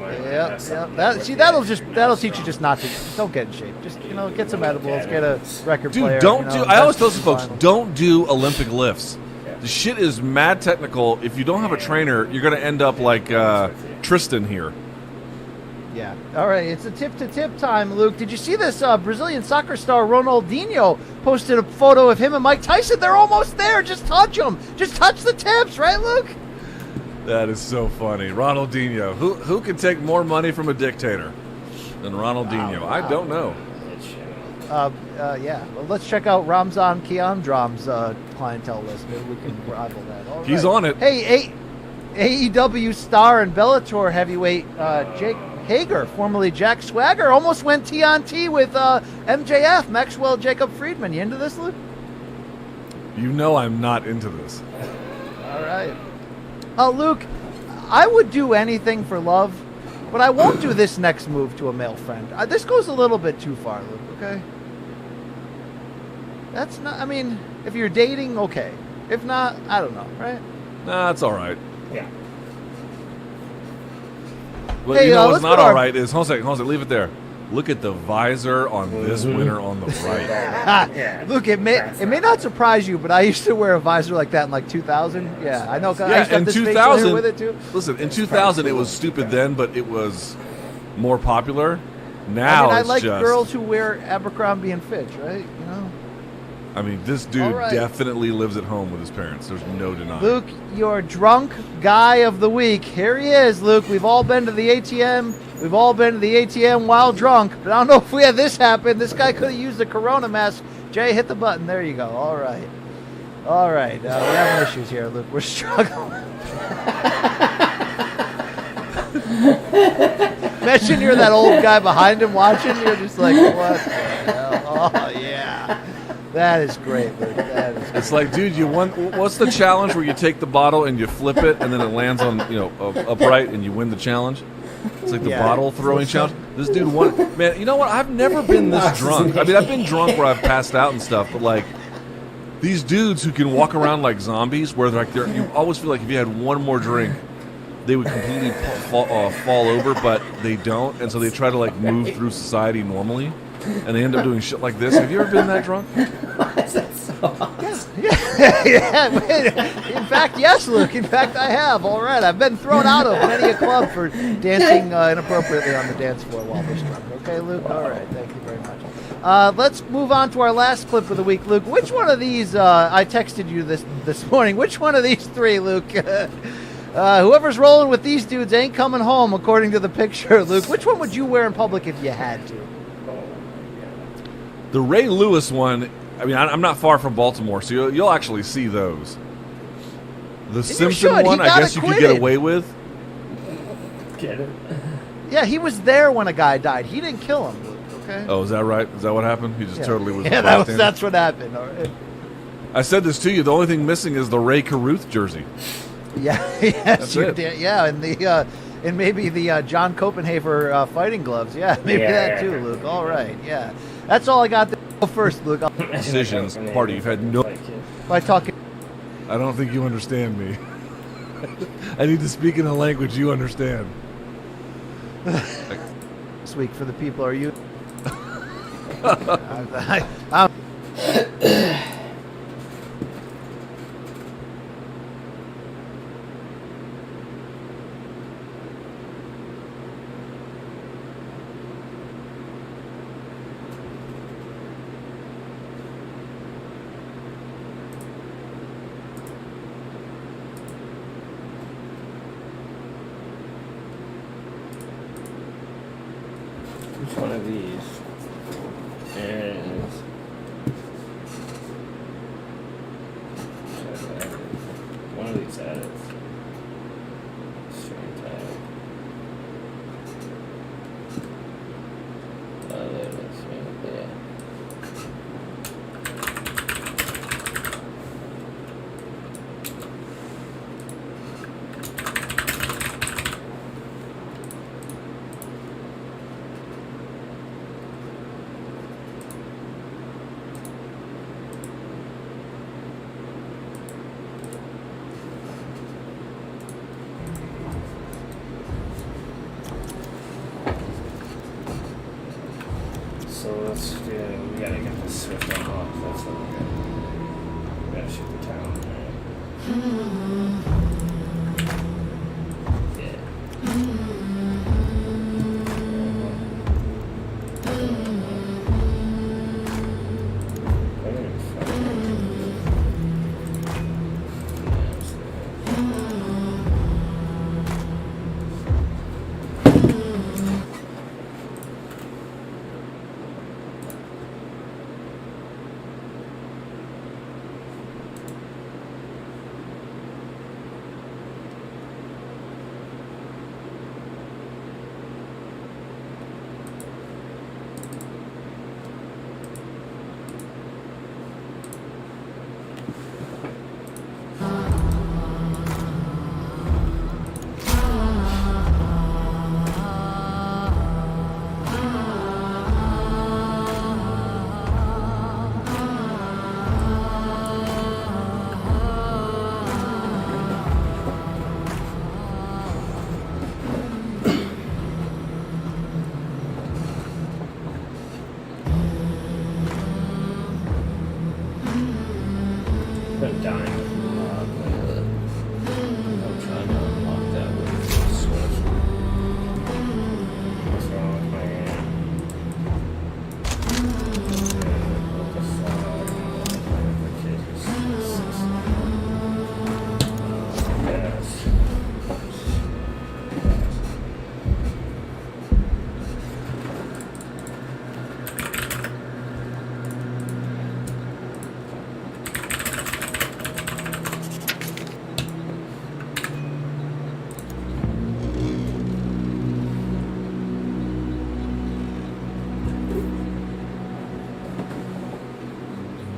Yeah. That'll teach you just not to. Don't get in shape. Just get some edibles. Get a record player. Dude, I always tell some folks, don't do Olympic lifts. The shit is mad technical. If you don't have a trainer, you're gonna end up like Tristan here. Yeah. All right. It's a tip-to-tip time, Luke. Did you see this? Brazilian soccer star Ronaldinho posted a photo of him and Mike Tyson. They're almost there. Just touch them. Just touch the tips, right, Luke? That is so funny. Ronaldinho. Who can take more money from a dictator than Ronaldinho? Wow. I don't know. Yeah. Well, let's check out Ramzan Kiandram's clientele list. Maybe we can rival that. All He's right. on it. Hey, AEW star and Bellator heavyweight Jake Hager, formerly Jack Swagger, almost went T-on-T with MJF, Maxwell Jacob Friedman. You into this, Luke? You know I'm not into this. All right. Luke, I would do anything for love, but I won't do this next move to a male friend. This goes a little bit too far, Luke, okay? That's not, I mean, if you're dating, okay. If not, I don't know, right? Nah, it's all right. Yeah. But Hey, you know what's let's not go all to right is, hold on a second, leave it there. Look at the visor on this winner on the right. Yeah. Luke, it may not surprise you, but I used to wear a visor like that in like 2000. Yeah, I know. I used to have in this facial hair 2000, with it too. listen, in 2000 it was stupid then, but it was more popular. Now I it's like just, girls who wear Abercrombie and Fitch, right? You know. I mean, this dude All right. definitely lives at home with his parents. There's no denying. Luke, your drunk guy of the week. Here he is, Luke. We've all been to the ATM. We've all been to the ATM while drunk. But I don't know if we had this happen. This guy could have used the Corona mask. Jay, hit the button. There you go. All right. All right, we're having issues here, Luke. We're struggling. Imagine you're that old guy behind him watching. You're just like, what the hell? Oh, yeah. That is great, Luke. That is great. It's like, dude, you won. What's the challenge where you take the bottle and you flip it and then it lands on, upright and you win the challenge? It's like the bottle throwing challenge. This dude won. Man, you know what? I've never been this drunk. I mean, I've been drunk where I've passed out and stuff, but like these dudes who can walk around like zombies, where you always feel like if you had one more drink, they would completely fall over, but they don't, and so they try to like move through society normally, and they end up doing shit like this. Have you ever been that drunk? Why is that so awesome? Yeah. In fact, yes, Luke. In fact, I have. All right. I've been thrown out of many a club for dancing inappropriately on the dance floor while we're drunk. Okay, Luke? All right. Thank you very much. Let's move on to our last clip of the week, Luke. Which one of these, I texted you this morning, which one of these three, Luke? Whoever's rolling with these dudes ain't coming home, according to the picture, Luke. Which one would you wear in public if you had to? The Ray Lewis one, I mean, I'm not far from Baltimore, so you'll actually see those. The Simpson one, I guess you could get away with. Get it? Yeah, he was there when a guy died. He didn't kill him, Luke, okay? Oh, is that right? Is that what happened? He just totally was. Yeah, that's what happened. All right. I said this to you. The only thing missing is the Ray Carruth jersey. Yeah, yes, That's you it. did. Yeah, and maybe the John Copenhagen fighting gloves. Yeah, maybe that too, Luke. All right, yeah. That's all I got to go first, Luke. Decisions, party. You've had no. By talking. I don't think you understand me. I need to speak in a language you understand. This week for the people are you. Which one of these is one of these edits? String tag. Oh, there it is. Right there. So let's do, we gotta get this switch on off, that's what we're gonna, we gotta shoot the town, right? Yeah.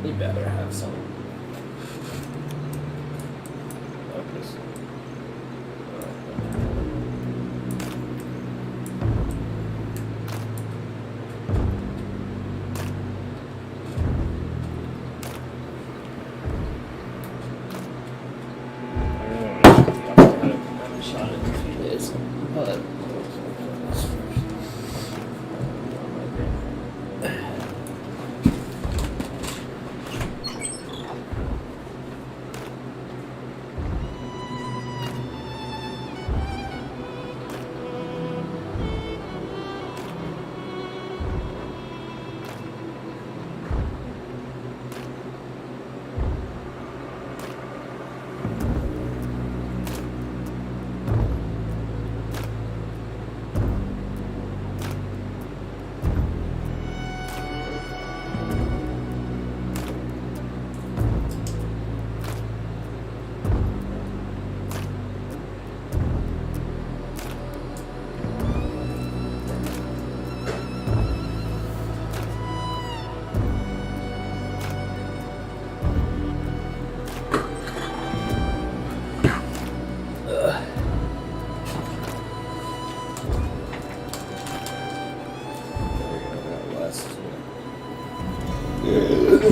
You better have some. Focus. Shot in a few days, but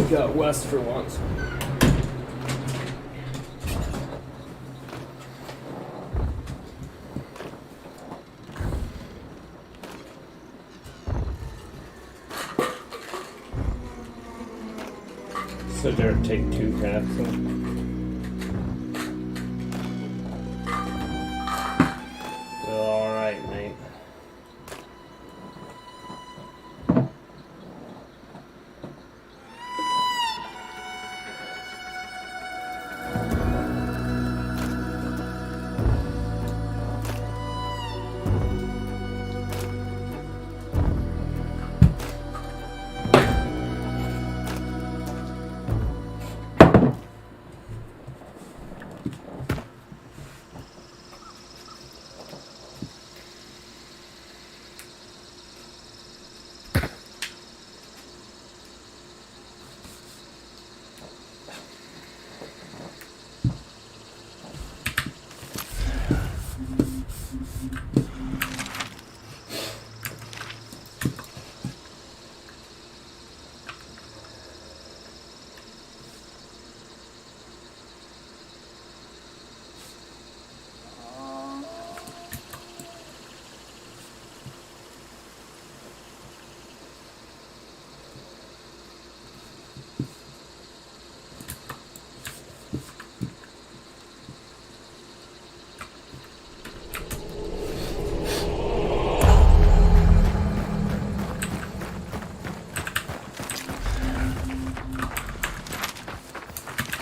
got west for once. So there, take 2 crabs. All right, mate.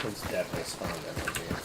It's definitely spawned over here.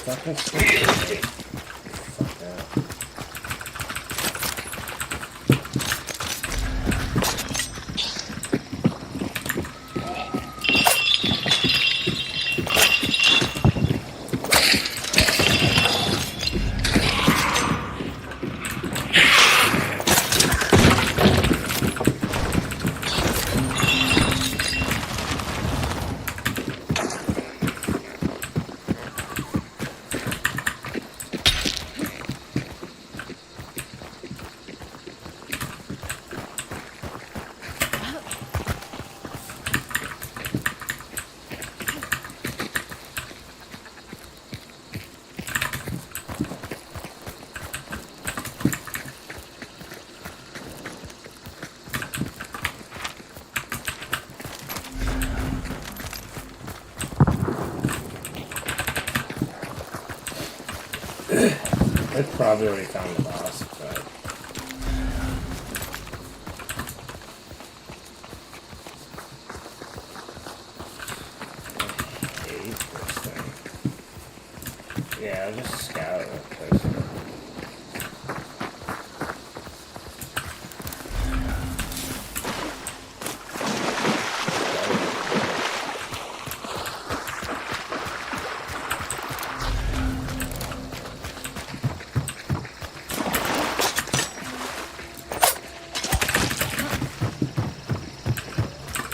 Fuck that. Probably already found the boss, but... I hate this thing. Yeah, I'll just scout it real quick.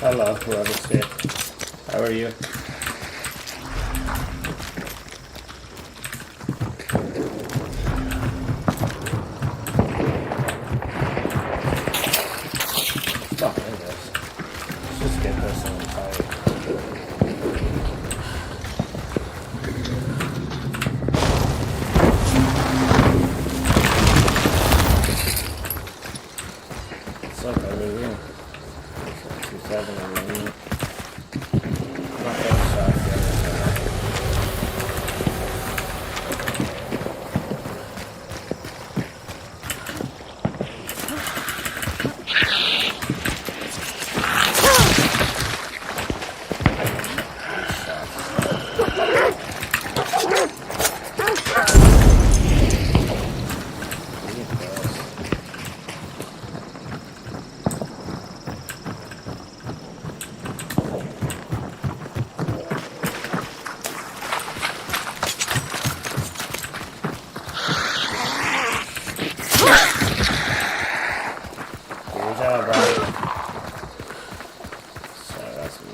Hello, whoever's here. How are you? Fuck is this? Let's just get this on the fight. What's up, everyone? 2-7 on the knee. Not that shot, the other side. Good job, buddy. Sorry, that's me.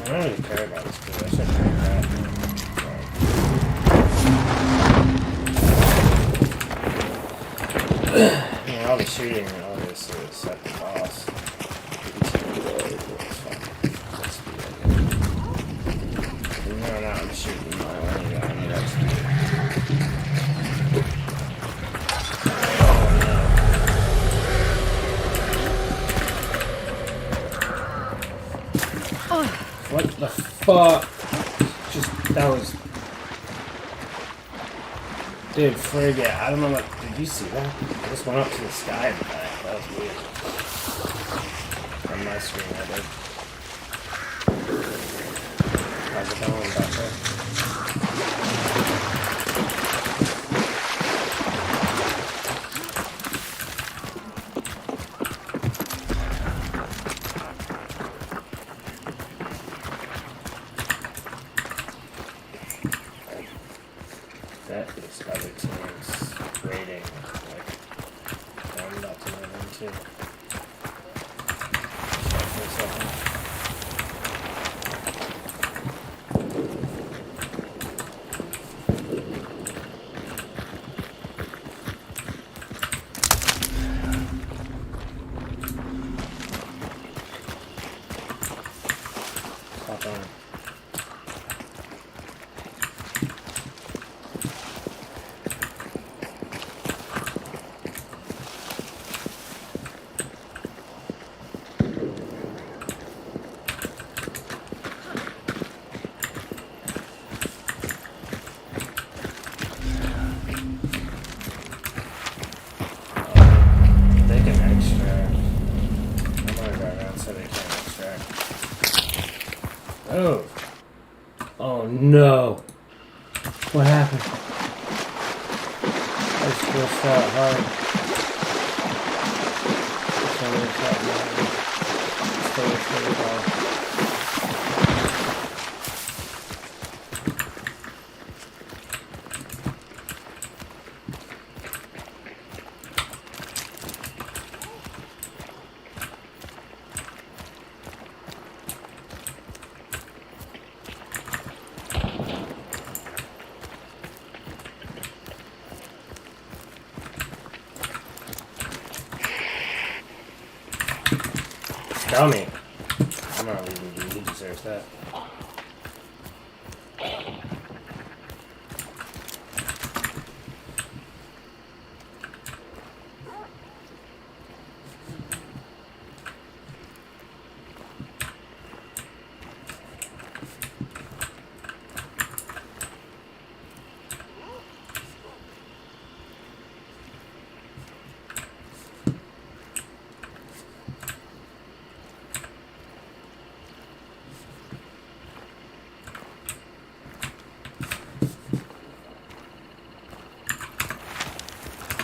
I don't really care about this position like that. All the shooting obviously is set the boss. No, I'm shooting my own. fuck. Just, that was... Dude, frig it. I don't know what... Did you see that? I just went up to the sky and back. That was weird. On my screen, I did. How's it going back there? That is other teams waiting, like, I'm about to move into. Stop for a second. Hop on. They can extract. I'm gonna go around so they can't extract. Oh. Oh no. What happened? I just feel shot hard. Somebody shot me. Still pretty hard. Dummy. I'm not leaving you. He deserves that.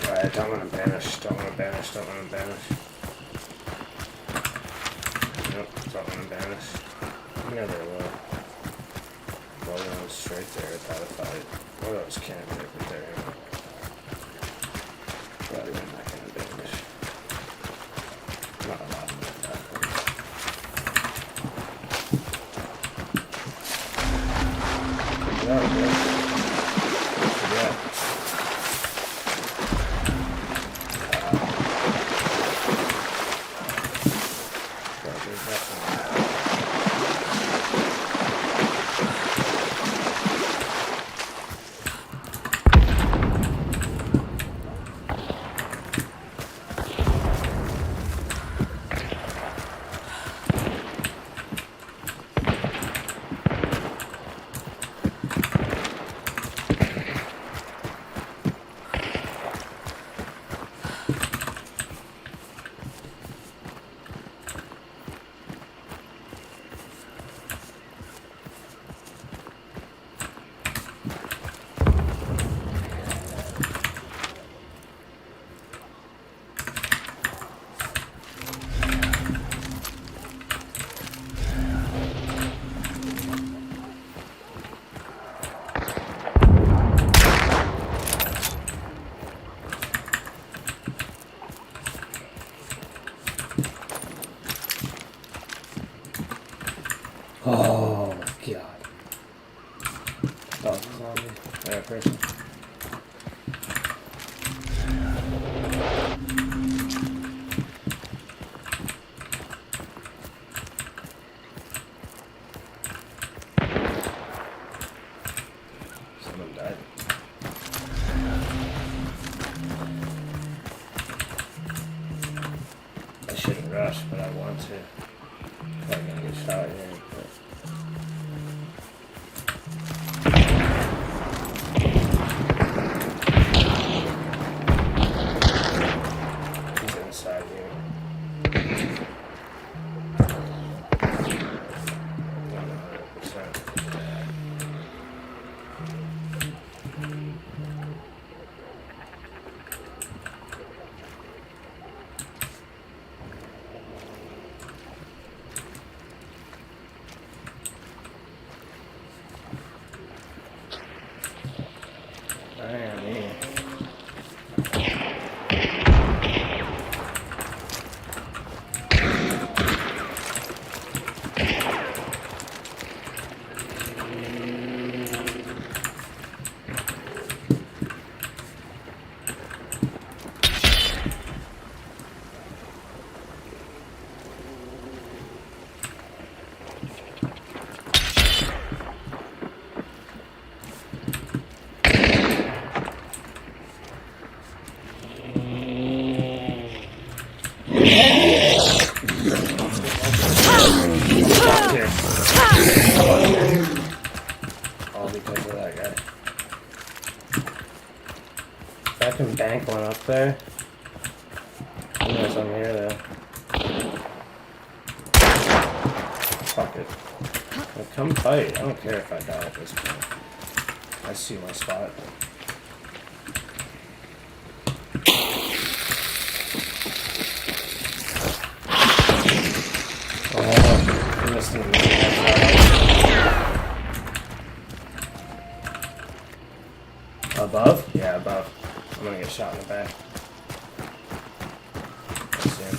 Alright, don't want to banish, don't want to banish, don't want to banish. Nope, don't want to banish. Yeah, they will. Well, those straight there without a fight. Well, those can't be right there. But I'm not going to banish. Not allowed to do that. Yeah, okay. Yeah. Oh, God. Dog is on me. Alright, person. Someone died. I shouldn't rush, but I want to. Probably gonna get shot here, but... All because of that guy. If I can bank one up there. Who knows I'm here though. Fuck it. Well, come fight. I don't care if I die at this point. I see my spot. Oh, I missed him. Above? Yeah, above. I'm gonna get shot in the back. Let's see him.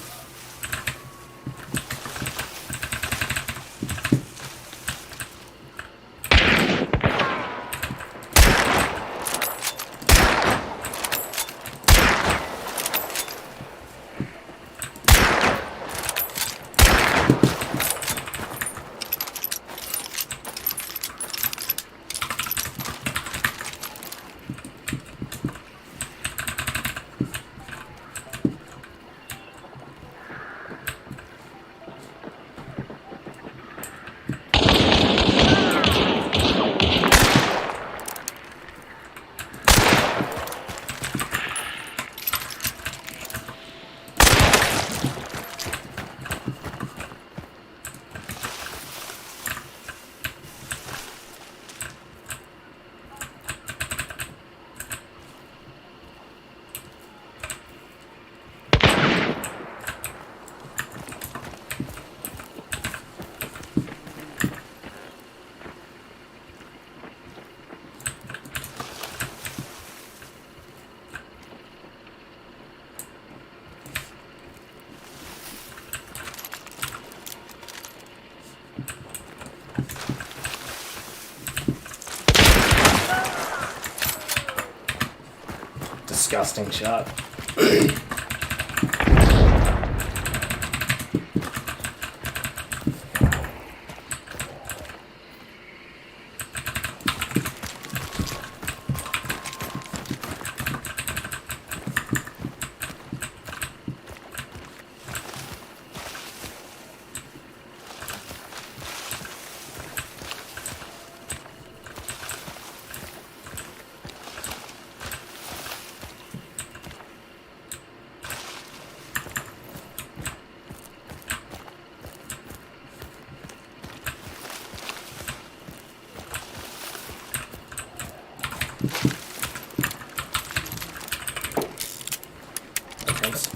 Disgusting shot.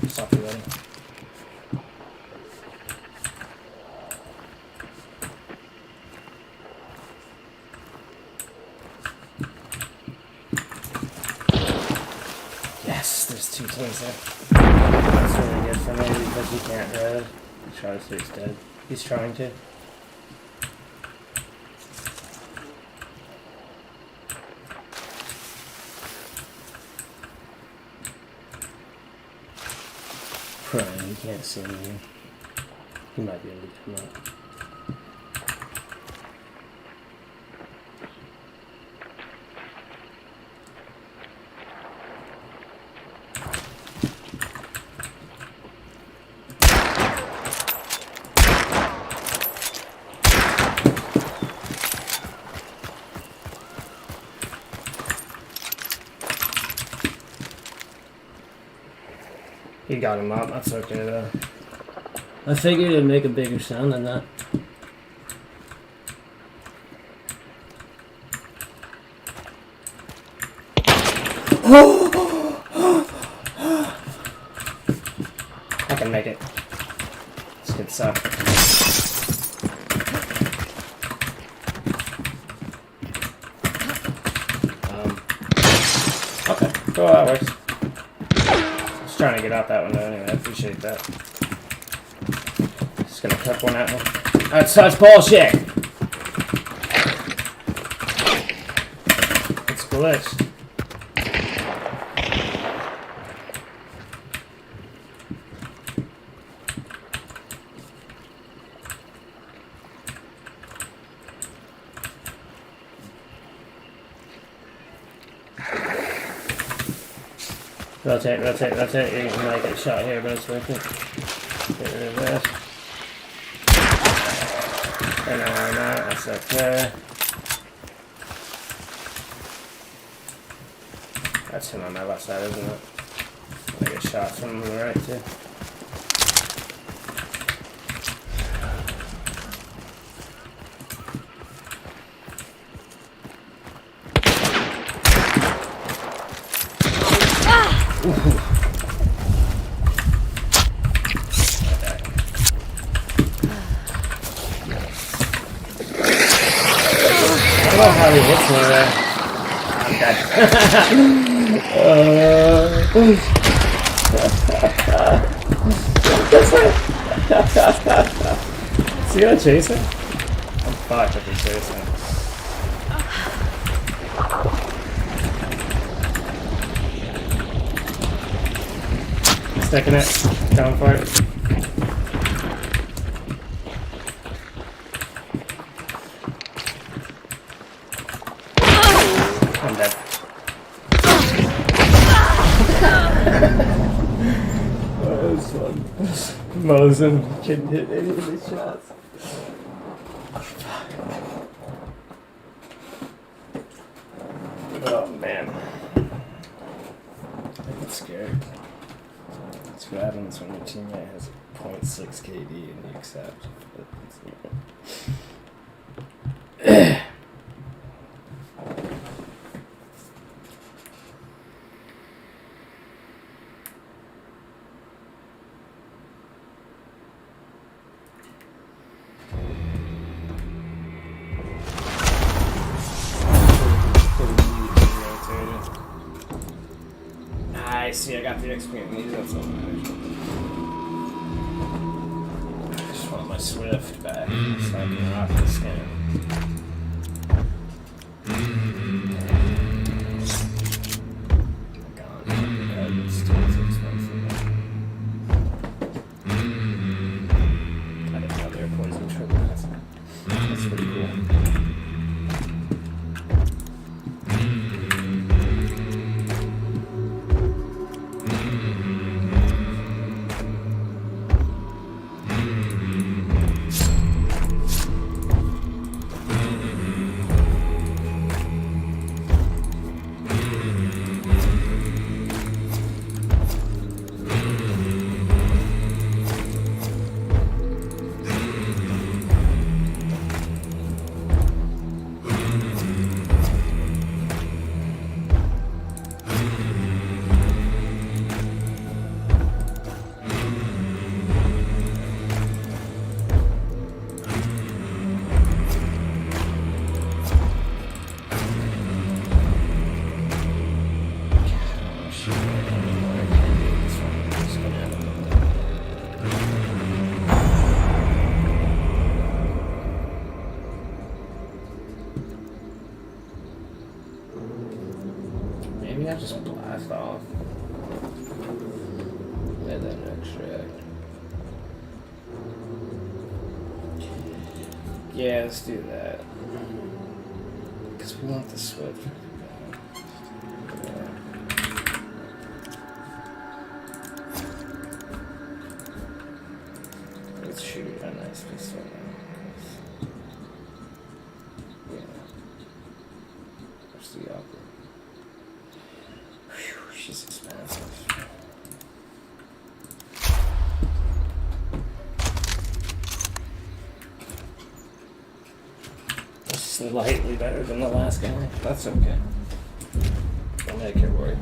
Stop reloading. Yes, there's two teams there. That's really good for me because he can't rev. Charlie's dead. He's trying to. Right, he can't see me. He might be able to come up. He got him up, that's okay though. I figured it'd make a bigger sound than that. I can make it. It's good stuff. Okay, cool, that works. trying to get out that window anyway. I appreciate that. Just gonna cut one at me. That's such bullshit! It's glitched. Rotate, rotate, rotate. You might get shot here, but it's worth it. Get rid of this. And on that, that's okay. That's him on my left side, isn't it? I get shot from the right too. I don't know how he hits me there. I'm dead. Is he gonna chase him? I'm fucked if he's chasing. Sticking it. Going for it. I'm dead. That was fun. Mosing couldn't hit any of these shots. Oh man. I get scared. That's what happens when your teammate has a .6 KD and you accept. I see, I got the XP and these, that's all right. I just want my Swift back so I can rock the skin. Gone. It's still too expensive. I didn't know they were poison triple. That's pretty cool. Maybe I just blast off. And then extract. Yeah, let's do that. Because we want the Swift. Yeah. Let's shoot a nice pistol now. Yeah. Where's the opera? Whew, she's expensive. Slightly better than the last guy. That's okay. Don't make it worry.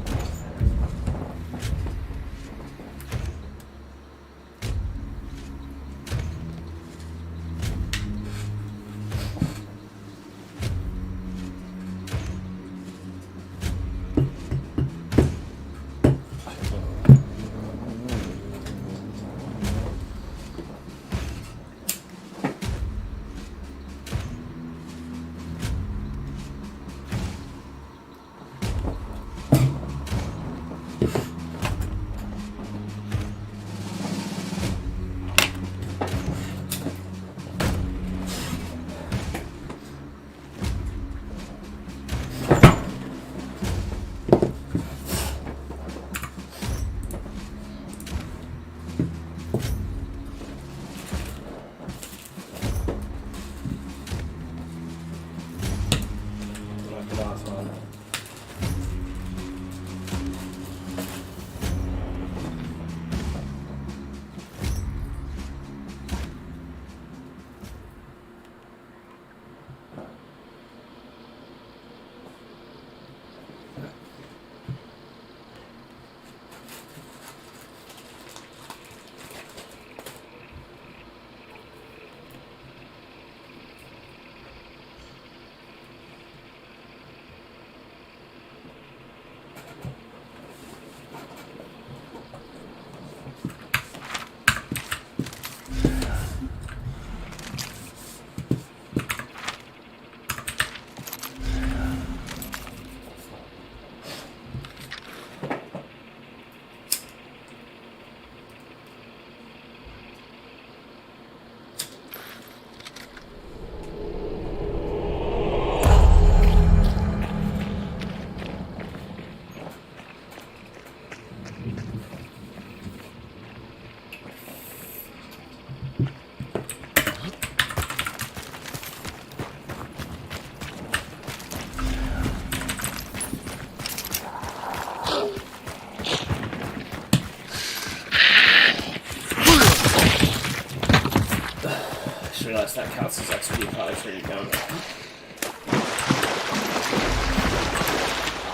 unless that counts as XP points where you go. I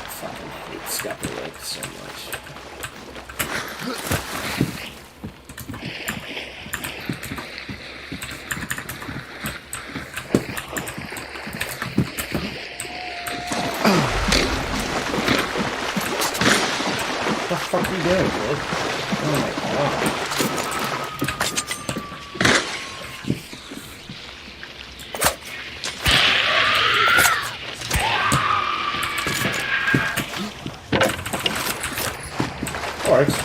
fucking hate Scuppy Lake so much. What the fuck are you doing, kid? Oh my god. Works.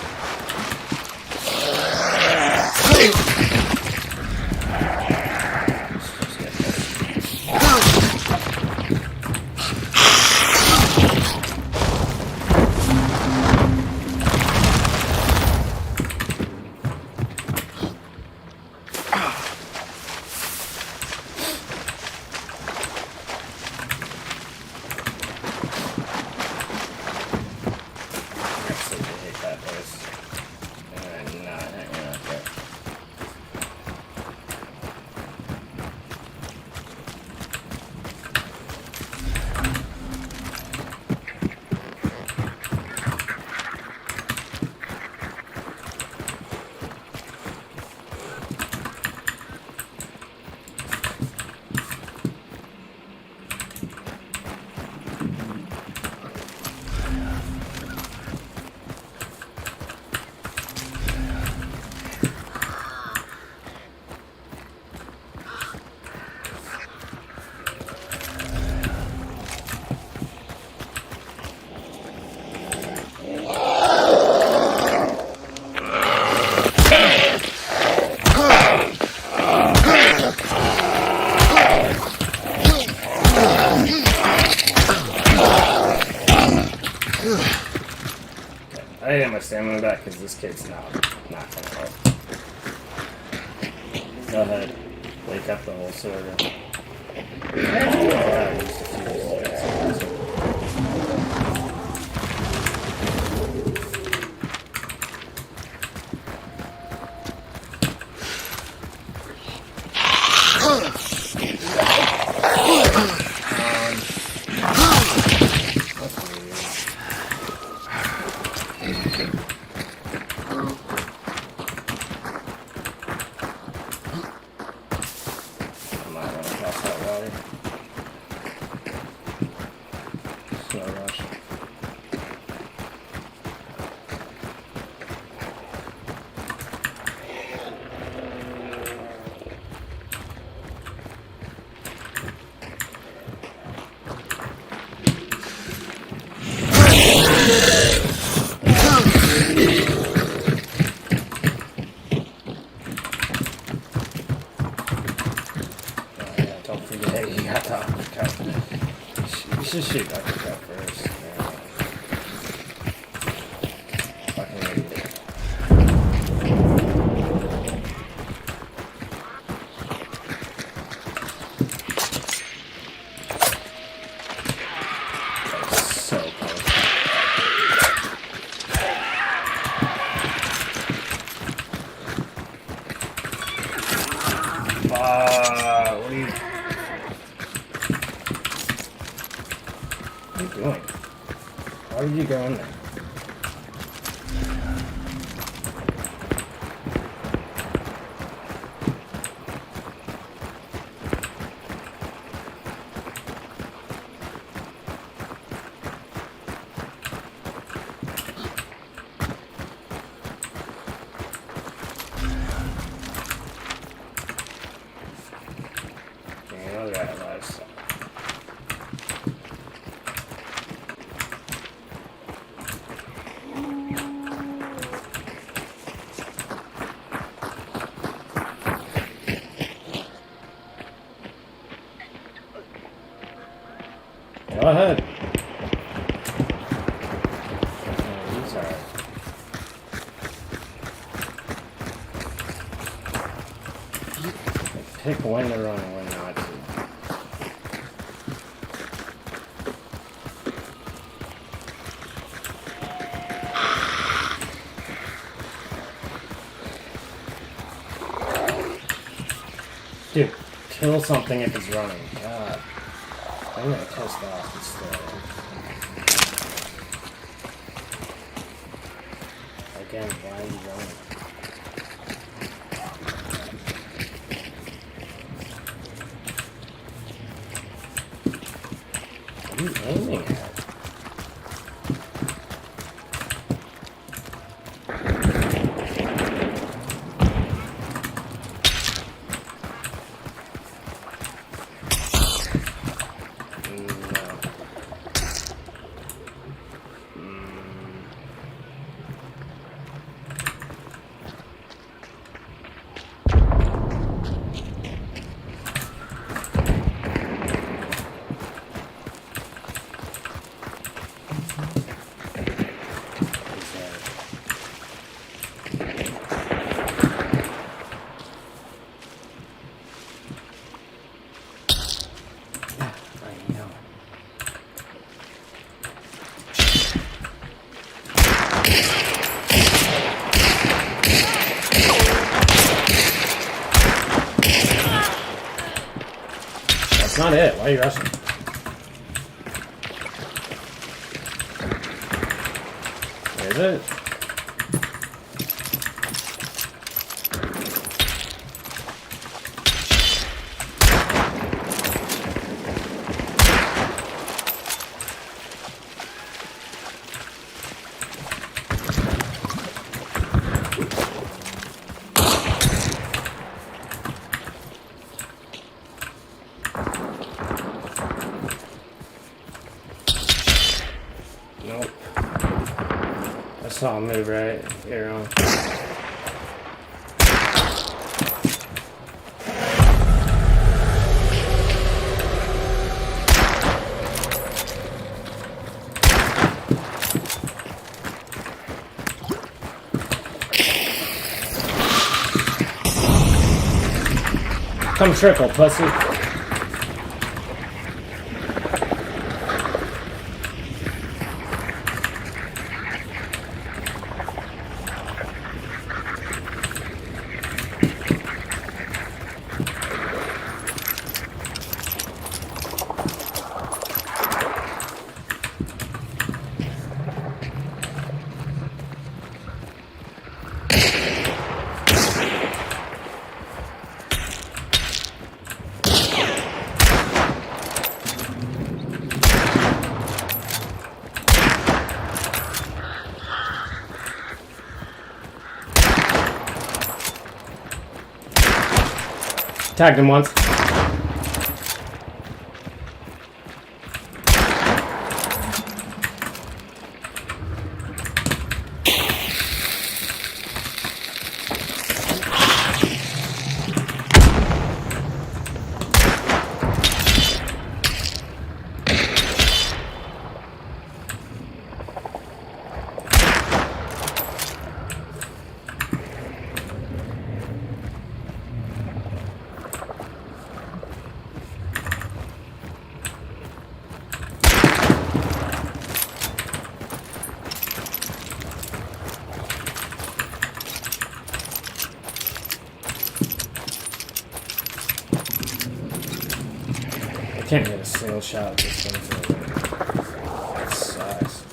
I didn't have my stamina back because this kid's not gonna help. Go ahead. Wake up the whole sorter. Don't forget, you got the uppercut. You should shoot the uppercut first. Fucking idiot. That's so close. What are you... What are you doing? Why did you go in there? You know that lifestyle. Go ahead. These are... Pick when to run and when not to. Dude. kill something if it's running. God. I'm gonna pissed off instead. Again, why are you running? What are you aiming at? That's not it. Why are you rushing? Where is it? Nope. I saw him move right here on. Come trickle, pussy. Tagged him once. I can't get a single shot at this thing. That sucks.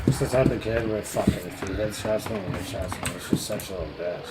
This is not the kid where fuck it, if he headshots me and headshots me, it's just such a little bitch.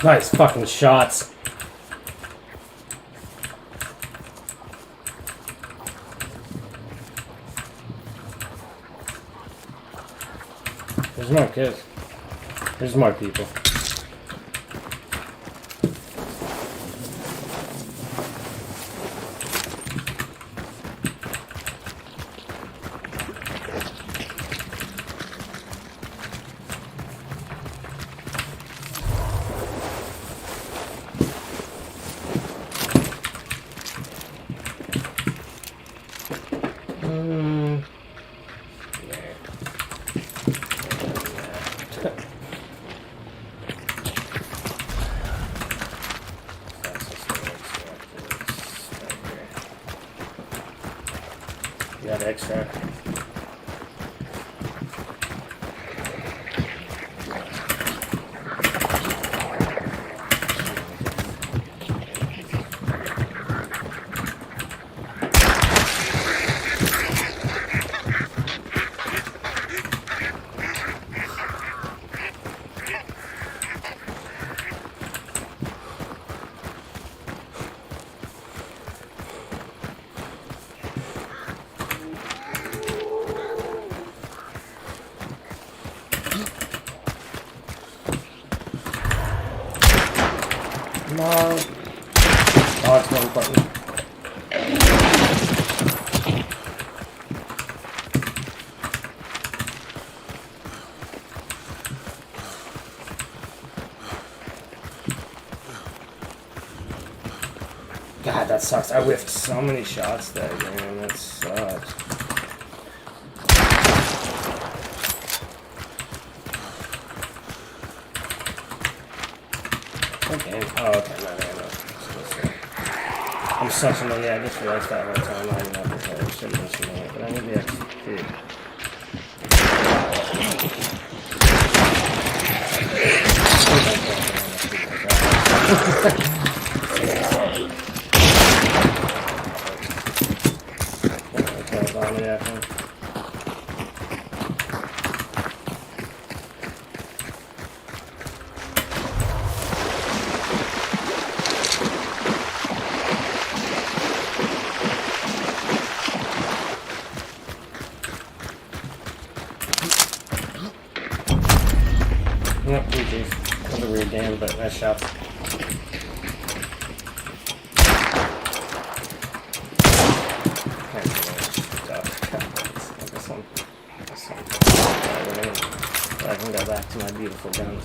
Nice fucking shots. There's more kids. There's more people. You got extra. No. Oh, it's one button. God, that sucks. I whiffed so many shots that game. That sucks. Okay. Oh, okay. No. I'm such an idiot. I just realized that one time. I didn't have to play. I should have mentioned it, but I need the XP. Yep, GG's. That was a weird game, but nice shots. I can go back to my beautiful guns.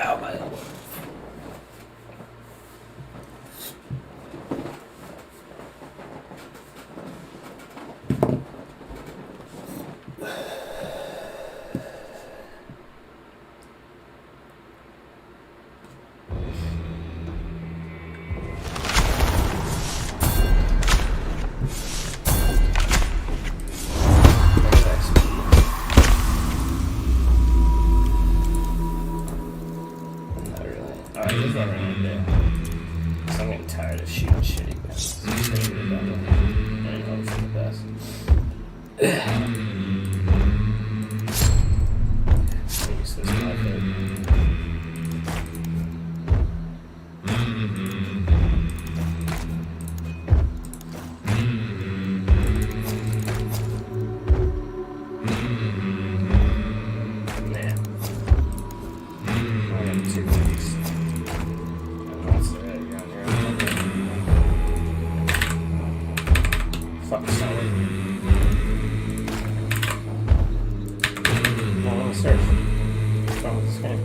Ow, my elbow. He's not running there. So I'm getting tired of shooting shitty guns. I know it's the best. Use this method. Fuck solid. I want to search. What's wrong with this game?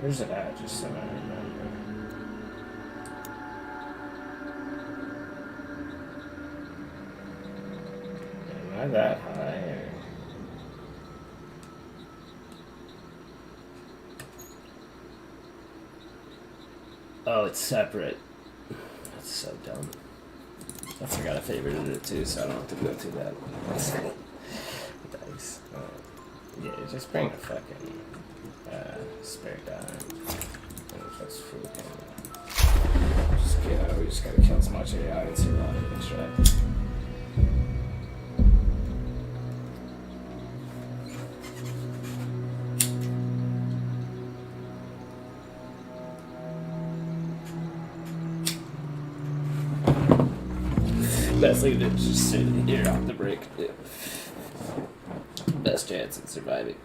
Where's it at? Just so I remember. Am I that high? Or... Oh, it's separate. That's so dumb. I forgot I favorited it too, so I don't have to go through that. Dice. Yeah, just bring a fucking spare dime. And if that's freaking. Just get, we just gotta kill as much AI and survive. That's right. Best thing to do is just sit here off the break. Yeah. Best chance at surviving.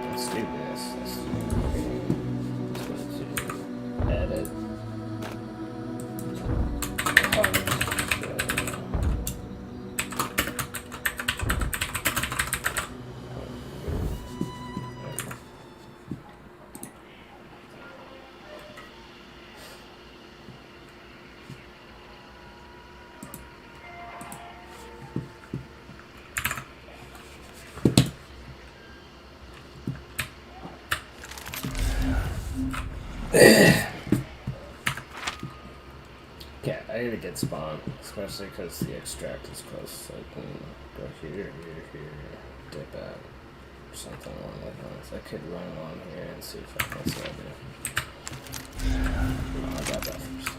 Let's do this. Let's do edit. Okay, I gotta get spawned, especially because the extract is close, so I can go here, dip out, or something along those lines. I could run along here and see if I can see it. No, I got that first.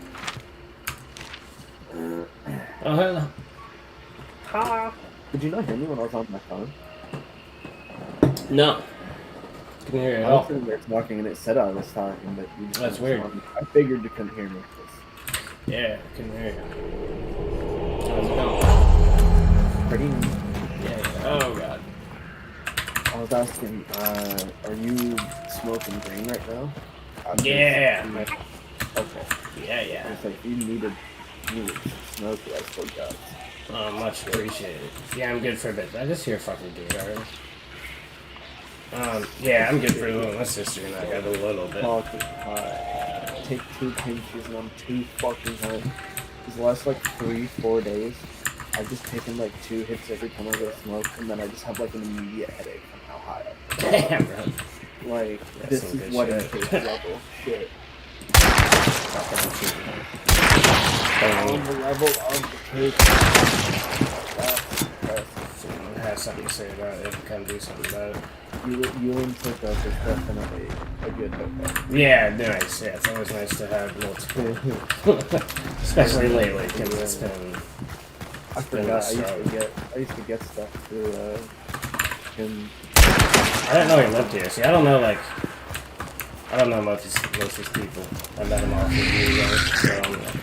Oh, hello. Hello. Did you not hear me when I was on my phone? No. Can you hear it I at was all? sitting there talking and it said I was talking, but you just That's didn't weird. respond. I figured you couldn't hear me. Yeah, I can hear you. How's it going? Pretty. Yeah. Oh, God. I was asking, are you smoking green right now? Yeah. Okay. Yeah. It's like you needed smoke. I still got. Oh, much appreciated. Yeah, I'm good for a bit. I just hear fucking dude already. Yeah, I'm good for a little. My sister and I got a little bit. Fucking high. Take 2 pinches and I'm too fucking high. These last like 3-4 days, I've just taken like 2 hits every time I go to smoke, and then I just have like an immediate headache from how high I am. Damn, bro. Like, That's this some is good what it shit. takes level shit. On the level of the cake. That's impressive. Someone has something to say about it. Come do something about it. You and hookup is definitely a good hookup. Yeah, nice. Yeah, it's always nice to have multiple. Especially lately, because it's been. I forgot. I used to get stuff through him. I didn't know he lived here. See, I don't know, like. I don't know most of these people. I met him off with you guys, so I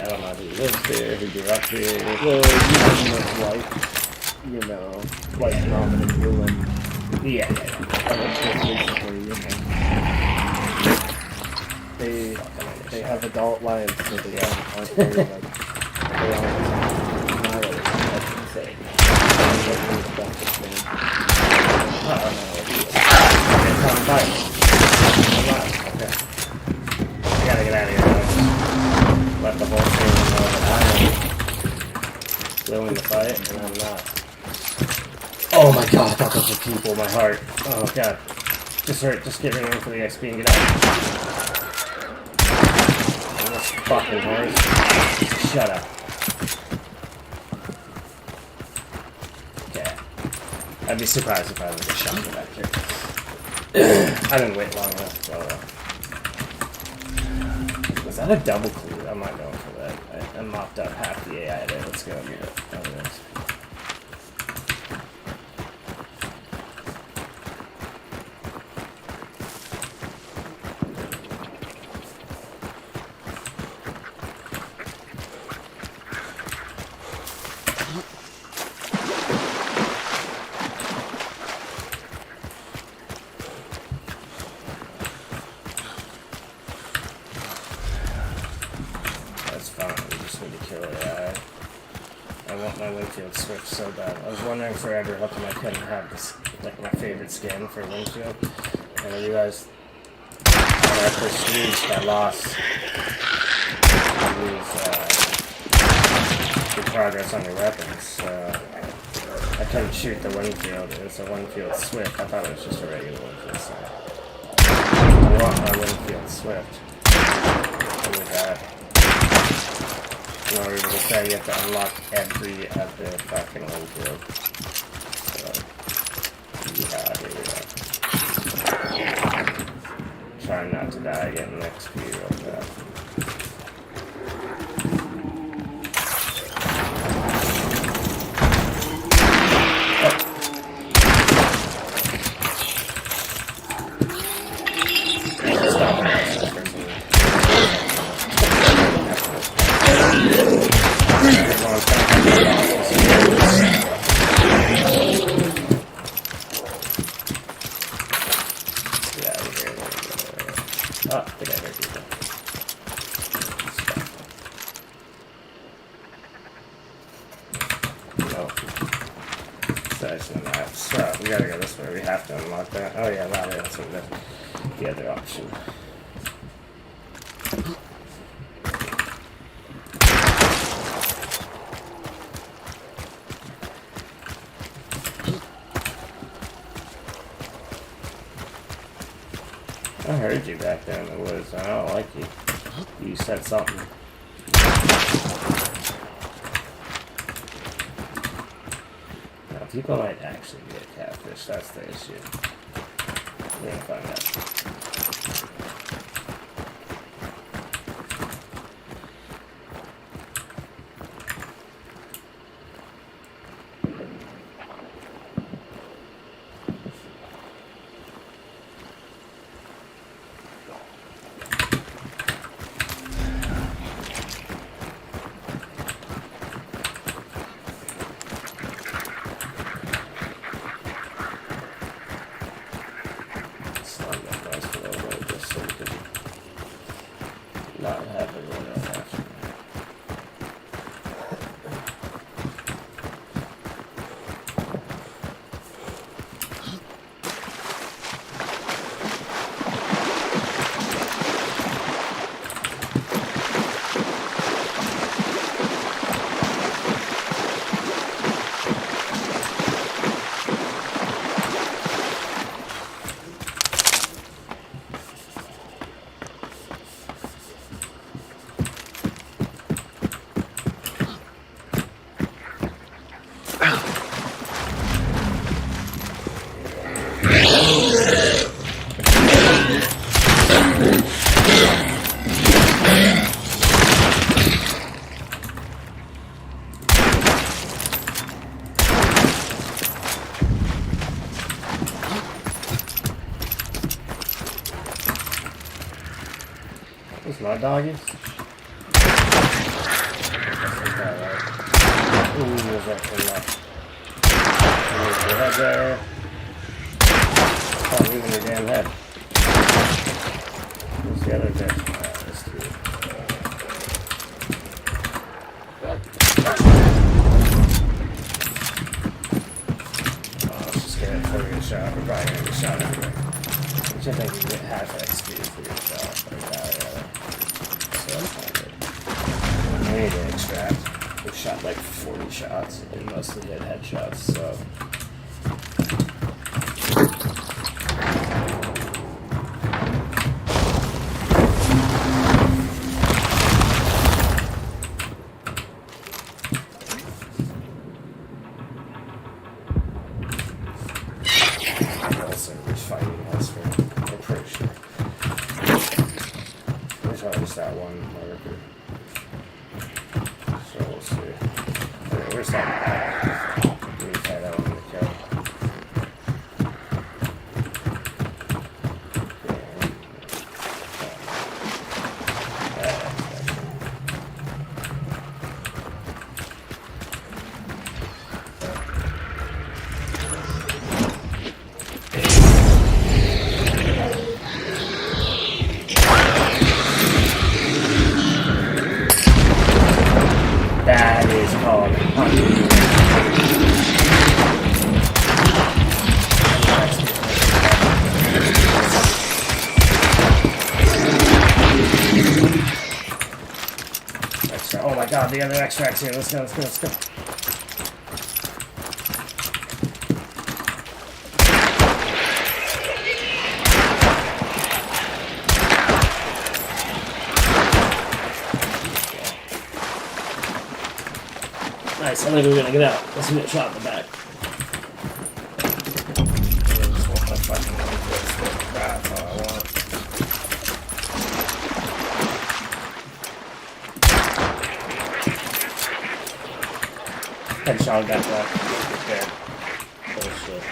don't know if he lives here, if he grew up here. Well, you live life, you know, like Robin and Dylan. Yeah. They have adult lives, so they aren't very, like, they aren't annihilated, I should say. Okay. I gotta get out of here, though. Let the whole thing know that I'm willing to fight, and I'm not. Oh my god, I thought those were people, my heart. Oh god. Just hurt, just get ready for the XP and get out. And this fucking horse. Shut up. Okay. I'd be surprised if I was a shot back here. I didn't wait long enough to go. Was that a double clue? I'm not going for that. I mopped up half the AI there. Let's go get it. Oh, yes. I want my windshield switched so bad. I was wondering forever how come I couldn't have this, like my favorite skin for windshield. And I realized when I first sneezed, I lost the progress on your weapons. So I couldn't shoot the windshield. It was a windshield swift. I thought it was just a regular windshield. So I want my windshield swift. With that. In order to say you have to unlock every of the fucking windshield. So, yeah, here we go. Trying not to die again next few real fast. So, we gotta go this way. We have to unlock that. Oh yeah, ladder, that's what the other option. I heard you back there in the woods. I don't like you. You said something. People might actually get catfish, that's the issue. We're gonna find out. Not have it in there, actually. Those my doggies. Ooh, there's that thing left. There's your head there. Oh, leaving your damn head. Where's the other bit? Let's do it. Let's just get it for your shot. We're probably gonna get shot anyway. Which I think you get half XP for your shot. So that's not good. We need to extract. We've shot like 40 shots and mostly hit headshots, so. Fighting us for, I'm pretty sure. There's always that one marker. So we'll see. Okay, where's that? We've had that one in the kill. That is called hunting. God, the other extract's here. Let's go, let's go, let's go. Nice, I think we're gonna get out. Let's get a shot in the back. That's all I want. Headshot got that. There. Oh shit.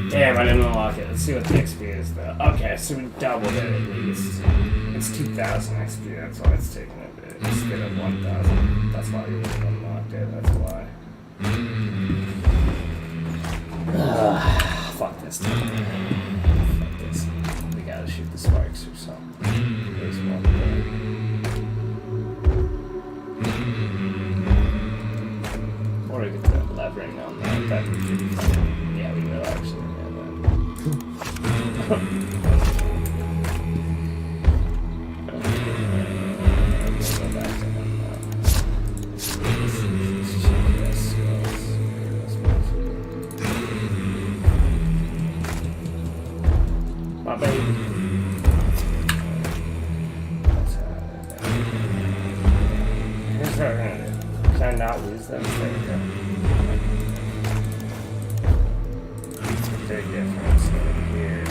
Damn, I didn't unlock it. Let's see what the XP is though. Okay, so we doubled it at least. It's 2,000 XP, that's why it's taking a bit. Instead of 1,000. That's why we didn't unlock it, that's why. Fuck this thing. Fuck this. We gotta shoot the sparks or something. There's one there. Or we get the levering on that. That'd be pretty fun. Yeah, we will actually. My baby. Here's what we're gonna do. Can I not lose them? There we go. It's a big difference here.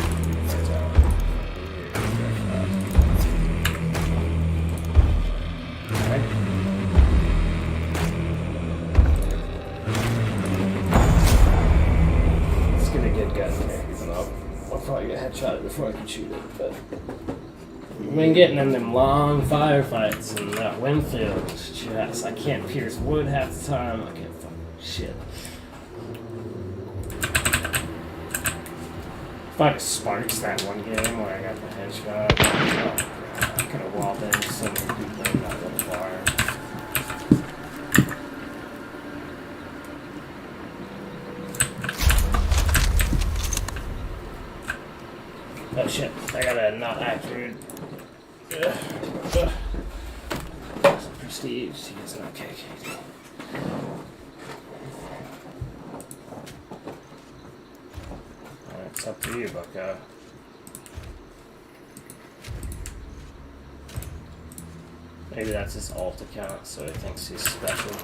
Let's get a good gun here, even though I'll probably get headshot before I can shoot it, but I've been getting in them long firefights in that Winfield's chest. I can't pierce wood half the time. I can't fucking shit. If I sparks that one game where I got the headshot, oh, I could have walled in so many people in that little bar. Oh shit, I got a not accurate. Some prestige to get some KKD. Alright, it's up to you, bucko. Maybe that's his alt account, so he thinks he's special.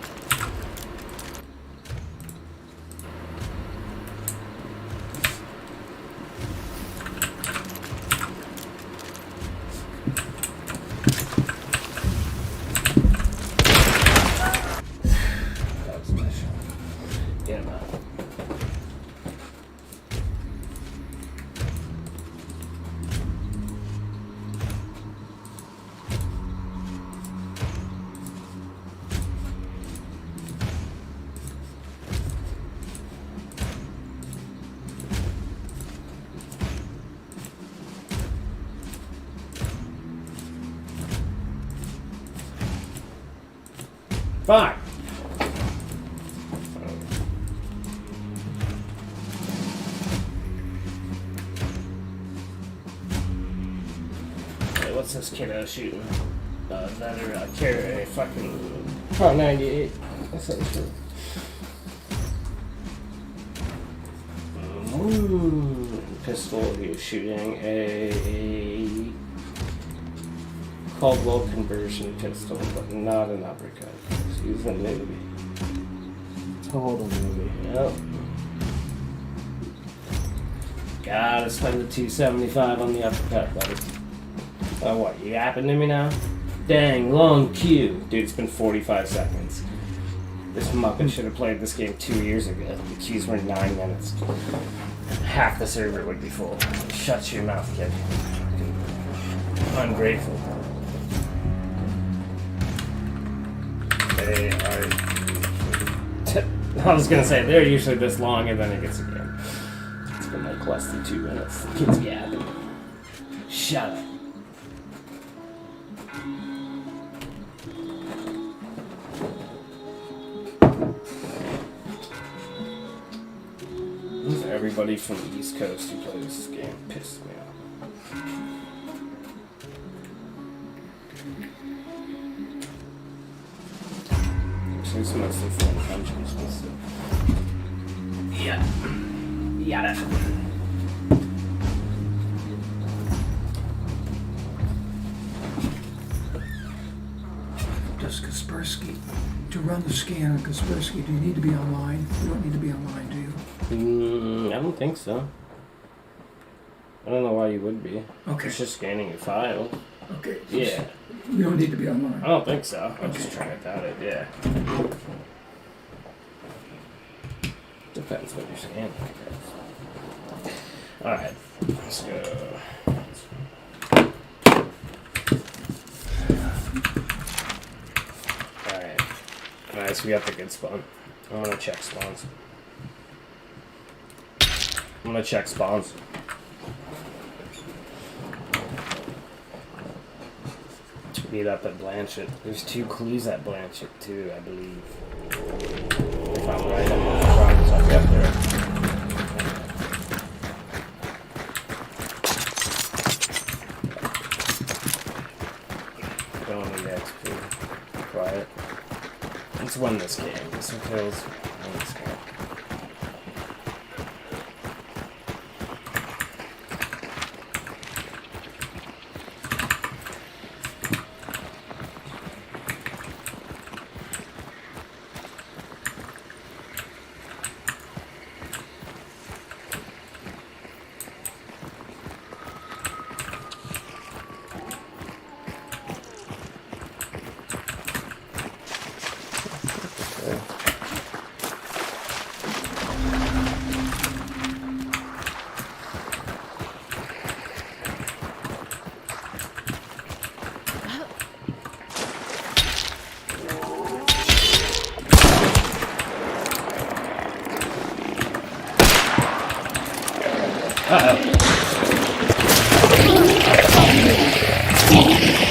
Fuck! Hey, what's this kiddo shooting? Another carry, fucking Part 98. That's so true. Ooh, pistol. He was shooting a Caldwell conversion pistol, but not an uppercut. He's using a movie. Total movie. Yep. Gotta spend the 275 on the uppercut, buddy. Oh, what? You yapping to me now? Dang, long queue. Dude, it's been 45 seconds. This Muppet should have played this game 2 years ago. The queues were 9 minutes. Half the server would be full. Shut your mouth, kid. Ungrateful. They are... I was gonna say, they're usually this long and then it gets a game. It's been like less than 2 minutes. The kid's yapping. Shut up. Everybody from the East Coast who plays this game pissed me off. Actually, it's mostly foreign countries. Yeah. Yeah. Does Kaspersky, to run the scan on Kaspersky, do you need to be online? You don't need to be online, do you? I don't think so. I don't know why you would be. Okay. It's just scanning your file. Okay. Yeah. You don't need to be online. I don't think so. I'm just trying to doubt it, yeah. Depends what you're scanning, I guess. Alright, let's go. Alright. Alright, so we got the good spawn. I'm gonna check spawns. I'm gonna check spawns. Meet up at Blanchett. There's 2 clues at Blanchett too, I believe. If I'm right, I'm not wrong, so I'll be up there. Don't need XP. Quiet. Let's win this game. This one kills. Win this game.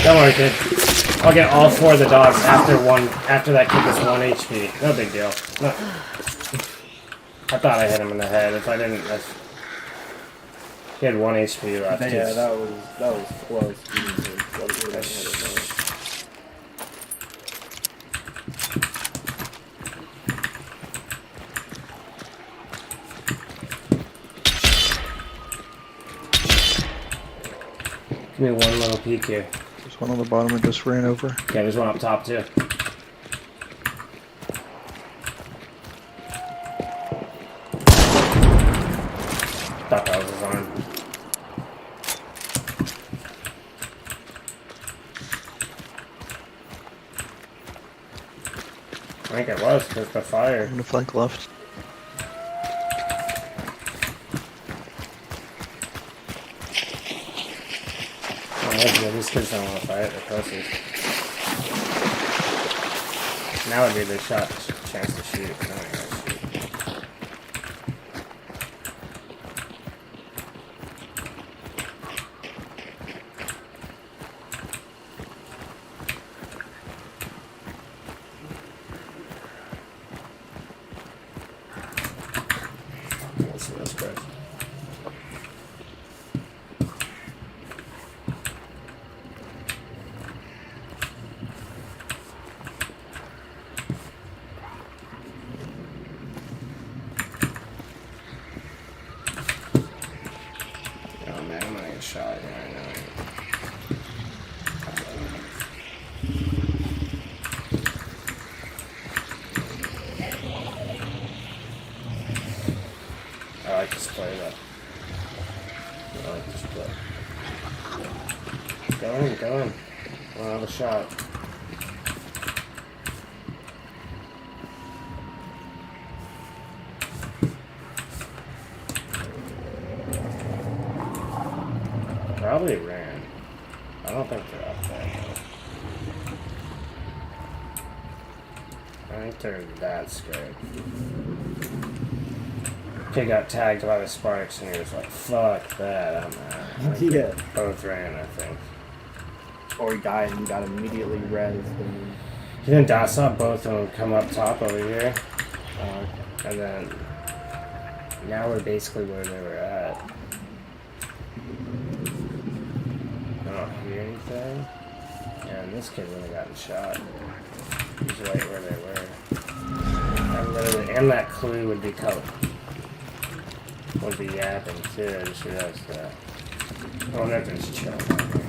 Don't worry, kid. I'll get all 4 of the dogs after that kid gets 1 HP. No big deal. No. I thought I hit him in the head. If I didn't, he had 1 HP left. Yeah, that was close. Give me one little peek here. There's one on the bottom I just ran over. Okay, there's one up top too. Thought that was his arm. I think it was because the fire. I'm gonna flank left. Yeah, these kids don't want to fight, they're pussies. Now would be the chance to shoot. Now I gotta shoot. Let's see this guy. shot here, I know. I like this play though. I like this play. Go in, go in. I'll have a shot. Probably ran. I don't think they're up there. I think they're that scared. Kid got tagged by the sparks and he was like, fuck that, I'm out. Yeah. Both ran, I think. Or he died and got immediately res. And He didn't die. I saw both of them come up top over here. And then now we're basically where they were at. I don't hear anything. And this kid really gotten shot. He's right where they were. And that clue would be would be yapping too. I just realized that. I wonder if there's chilling out here.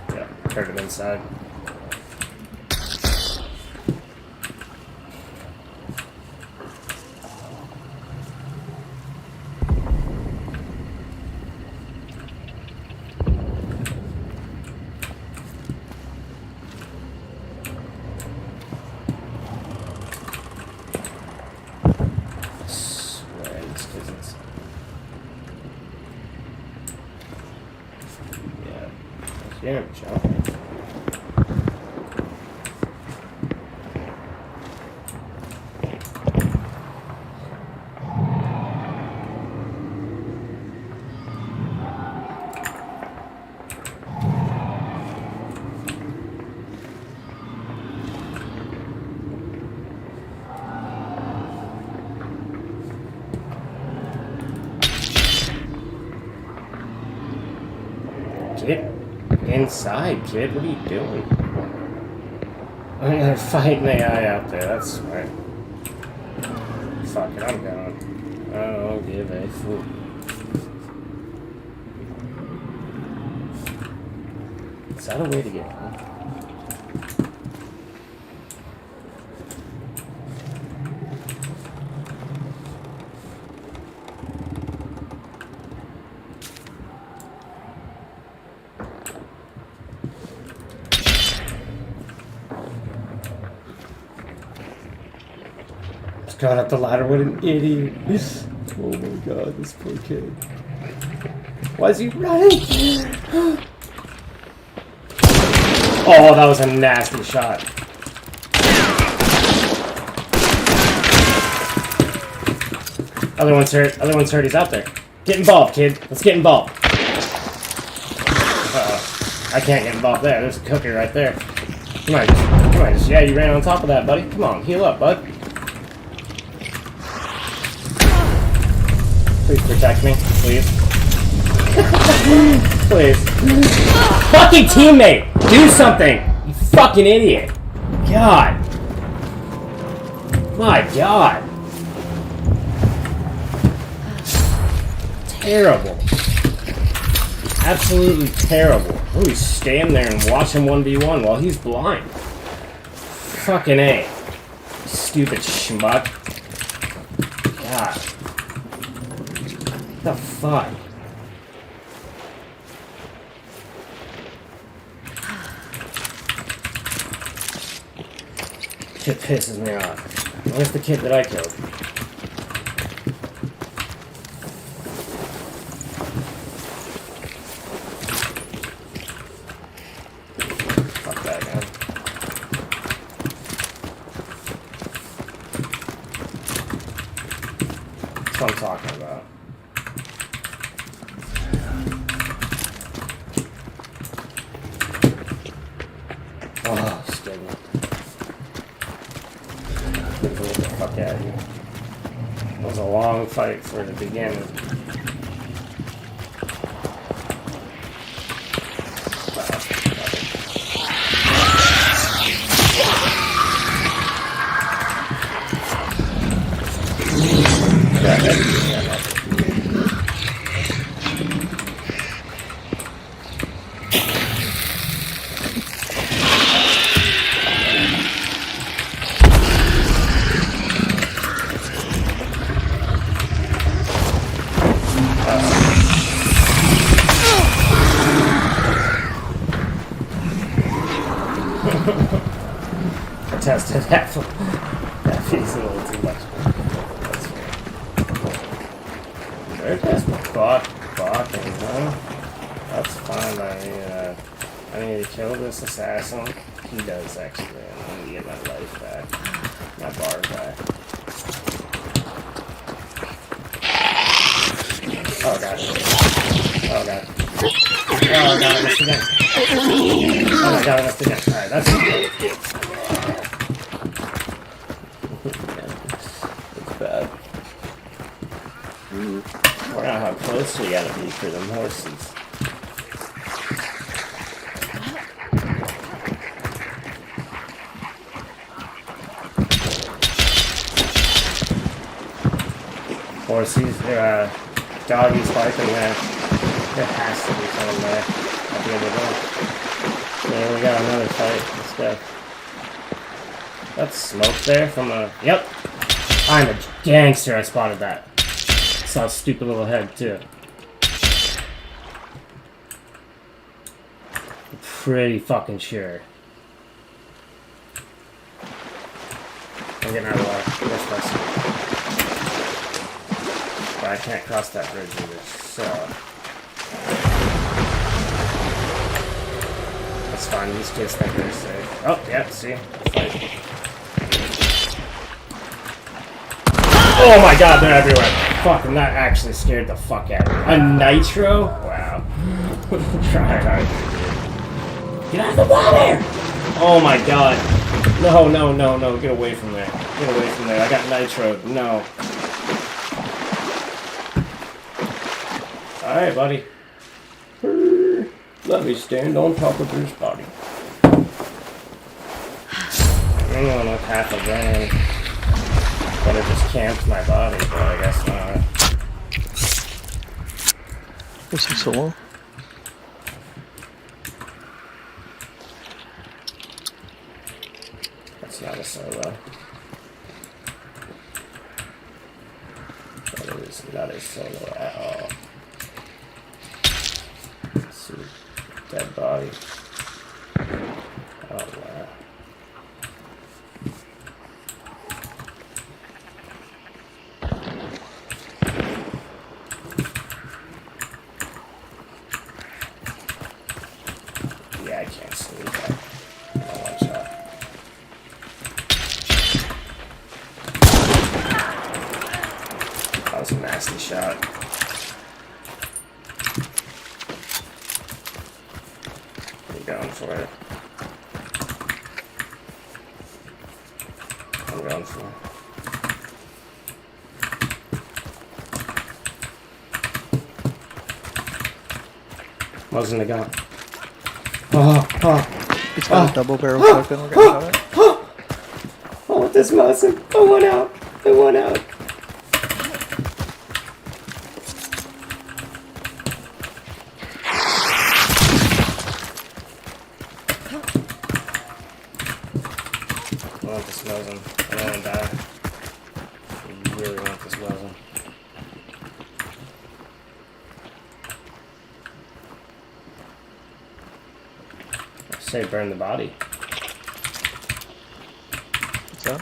Yeah, heard him inside. Yeah, Joe. Get inside, kid. What are you doing? They're fighting AI out there. That's smart. Fuck it, I'm going. I don't give a fool. Is that a way to get home? Got up the ladder, what an idiot. Oh my god, this poor kid. Why is he running? Oh, that was a nasty shot. Other one's hurt. Other one's hurt. He's out there. Get involved, kid. Let's get involved. Uh-oh. I can't get involved there. There's a cookie right there. Come on. Come on. Yeah, you ran on top of that, buddy. Come on. Heal up, bud. Please protect me, please. Please. Fucking teammate! Do something! You fucking idiot! God. My God. Terrible. Absolutely terrible. Oh, he's standing there and watching 1v1 while he's blind. Fucking A. Stupid schmuck. God. What the fuck? Shit pisses me off. Where's the kid that I killed? Fuck that guy. That's what I'm talking about. Oh, scared me. Get the fuck out of here. It was a long fight for the beginning. I tested that. That feels a little too much. That's fair. Very fast blocking, huh? That's fine by me. I need to kill this assassin. He does actually. I need to get my life back. My bar back. Oh god. Oh god. Oh god, I missed again. Oh my god, I missed again. Alright, that's good. It's bad. We're not how close we gotta be for them horses. Horses, doggies fighting there. There has to be someone there at the end of the day. Yeah, we got another fight. Let's go. That's smoke there from a... Yep! I'm a gangster, I spotted that. Saw a stupid little head, too. I'm pretty fucking sure. I'm getting out of the water. Where's my suit? But I can't cross that bridge either, so... That's fine, these kids think they're safe. Oh, yeah, see? Fight. Oh my god, they're everywhere. Fucking that actually scared the fuck out of me. A nitro? Wow. Try hard. Get out of the water! Oh my god. No, no, no, no. Get away from there. Get away from there. I got nitro. No. Alright, buddy. Let me stand on top of his body. I'm gonna look half a grand. But it just camped my body, but I guess not. This is solo. That's not a solo. That is not a solo at all. Let's see. Dead body. Oh wow. Yeah, I can't see that. One shot. That was a nasty shot. I'm going for it. I'm going for it. Wasn't a gun. It's got a double barrel shotgun. We're gonna shot it. Oh, with this Mosin. I went out. I went out. I want this Mosin. I don't want to die. I really want this Mosin. Say burn the body. What's that?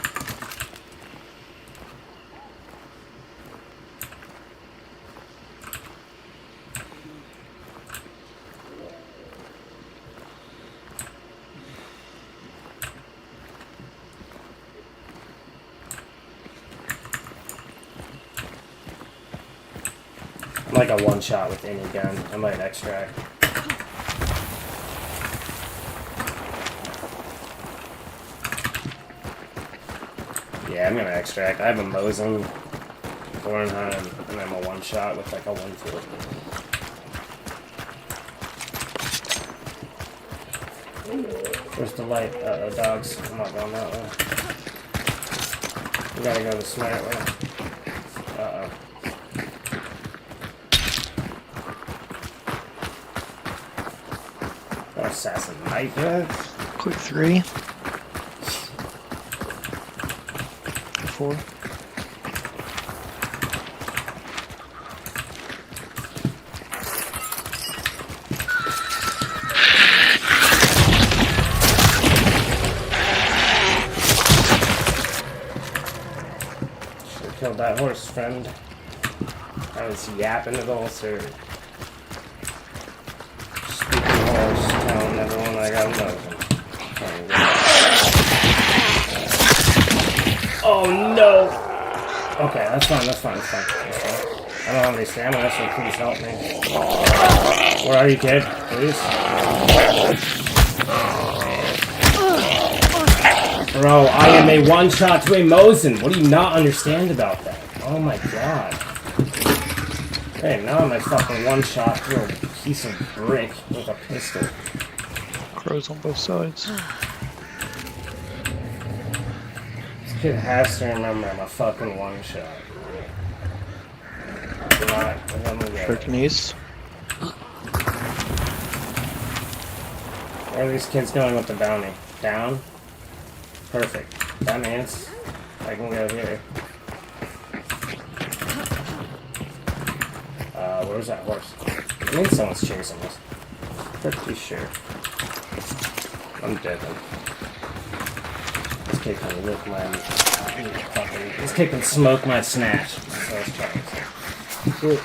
I'm like a one shot with any gun. I might extract. Yeah, I'm gonna extract. I have a Mosin, 400, and I'm a one shot with like a 140. Where's the light? Dogs. I'm not going that way. We gotta go the smart way. Assassin knife. Quick 3. 4. killed that horse, friend. I was yapping to the ulcer. Speaking horse, telling everyone I got loathing. Oh no! Okay, that's fine. I don't have any stamina, so please help me. Where are you, kid? Please? Bro, I am a one-shot to a Mosin. What do you not understand about that? Oh my god. Hey, now I'm a fucking one-shot to a piece of brick with a pistol. Crows on both sides. This kid has to remember I'm a fucking one-shot. Turkey knees. Where are these kids going with the bounty? Down? Perfect. That means I can go here. Where's that horse? I think someone's chasing us. Pretty sure. I'm dead then. This kid can lick my fucking. This kid can smoke my snatch. That's what I was trying to say. Cool.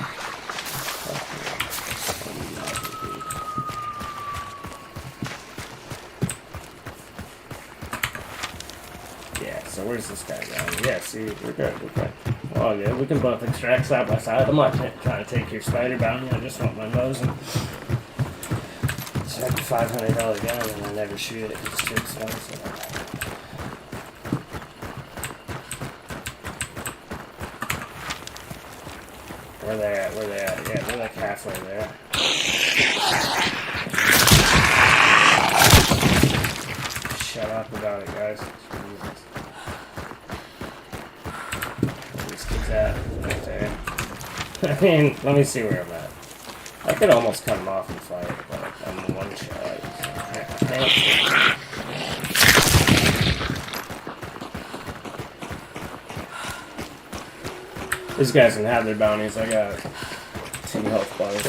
So where's this guy going? Yeah, see, we're good. Oh yeah, we can both extract side by side. I'm not trying to take your spider bounty, I just want my Mosin. It's like a $500 gun and I never shoot it because it's too expensive. Where they at? Yeah, they're like halfway there. Shut up about it, guys. Jesus. Right there. I mean, let me see where I'm at. I could almost cut him off and fight, but I'm one shot. These guys can have their bounties. I got 2 health bars.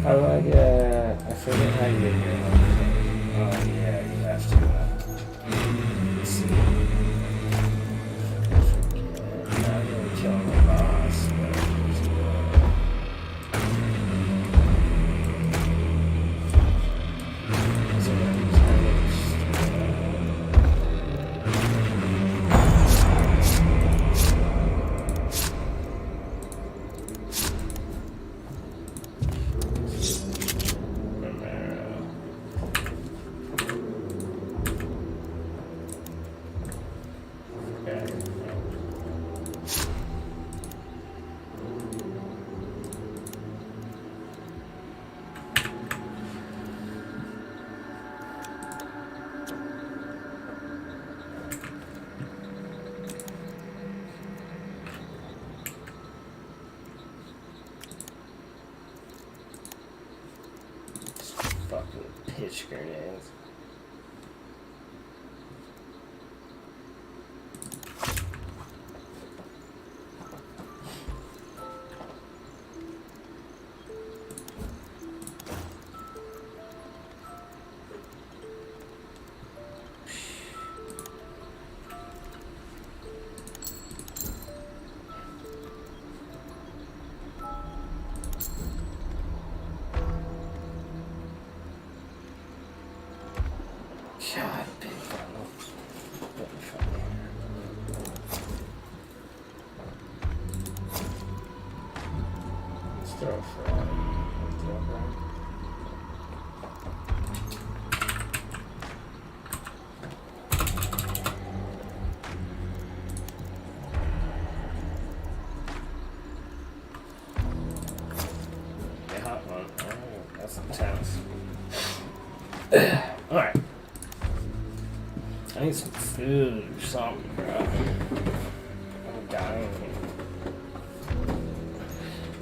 How do I get? I forget how you get your home thing. Oh yeah, you have to. Let's see. Not really killing the boss, but fucking pitch grenades. God, big funnel. Big funnel. Let's throw a frog. Throw a frog. Yeah, hot one. Oh, that's intense. Alright. I need some food or something, bro. I'm dying.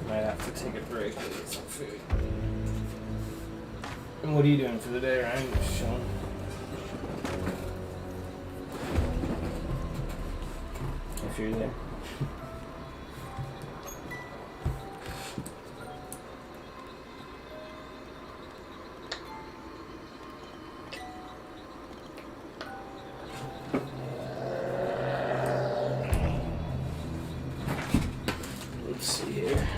Might have to take a break and get some food. And what are you doing for the day, Ryan? Just chilling? If you're there. Let's see here.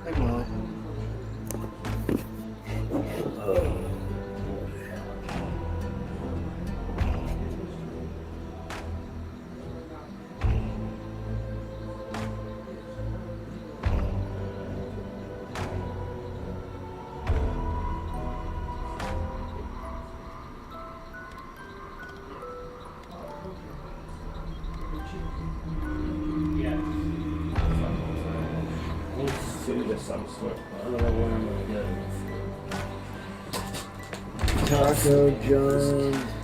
Hey, Molly. Yeah. Need food of some sort. I don't know what I'm gonna get. Taco John's.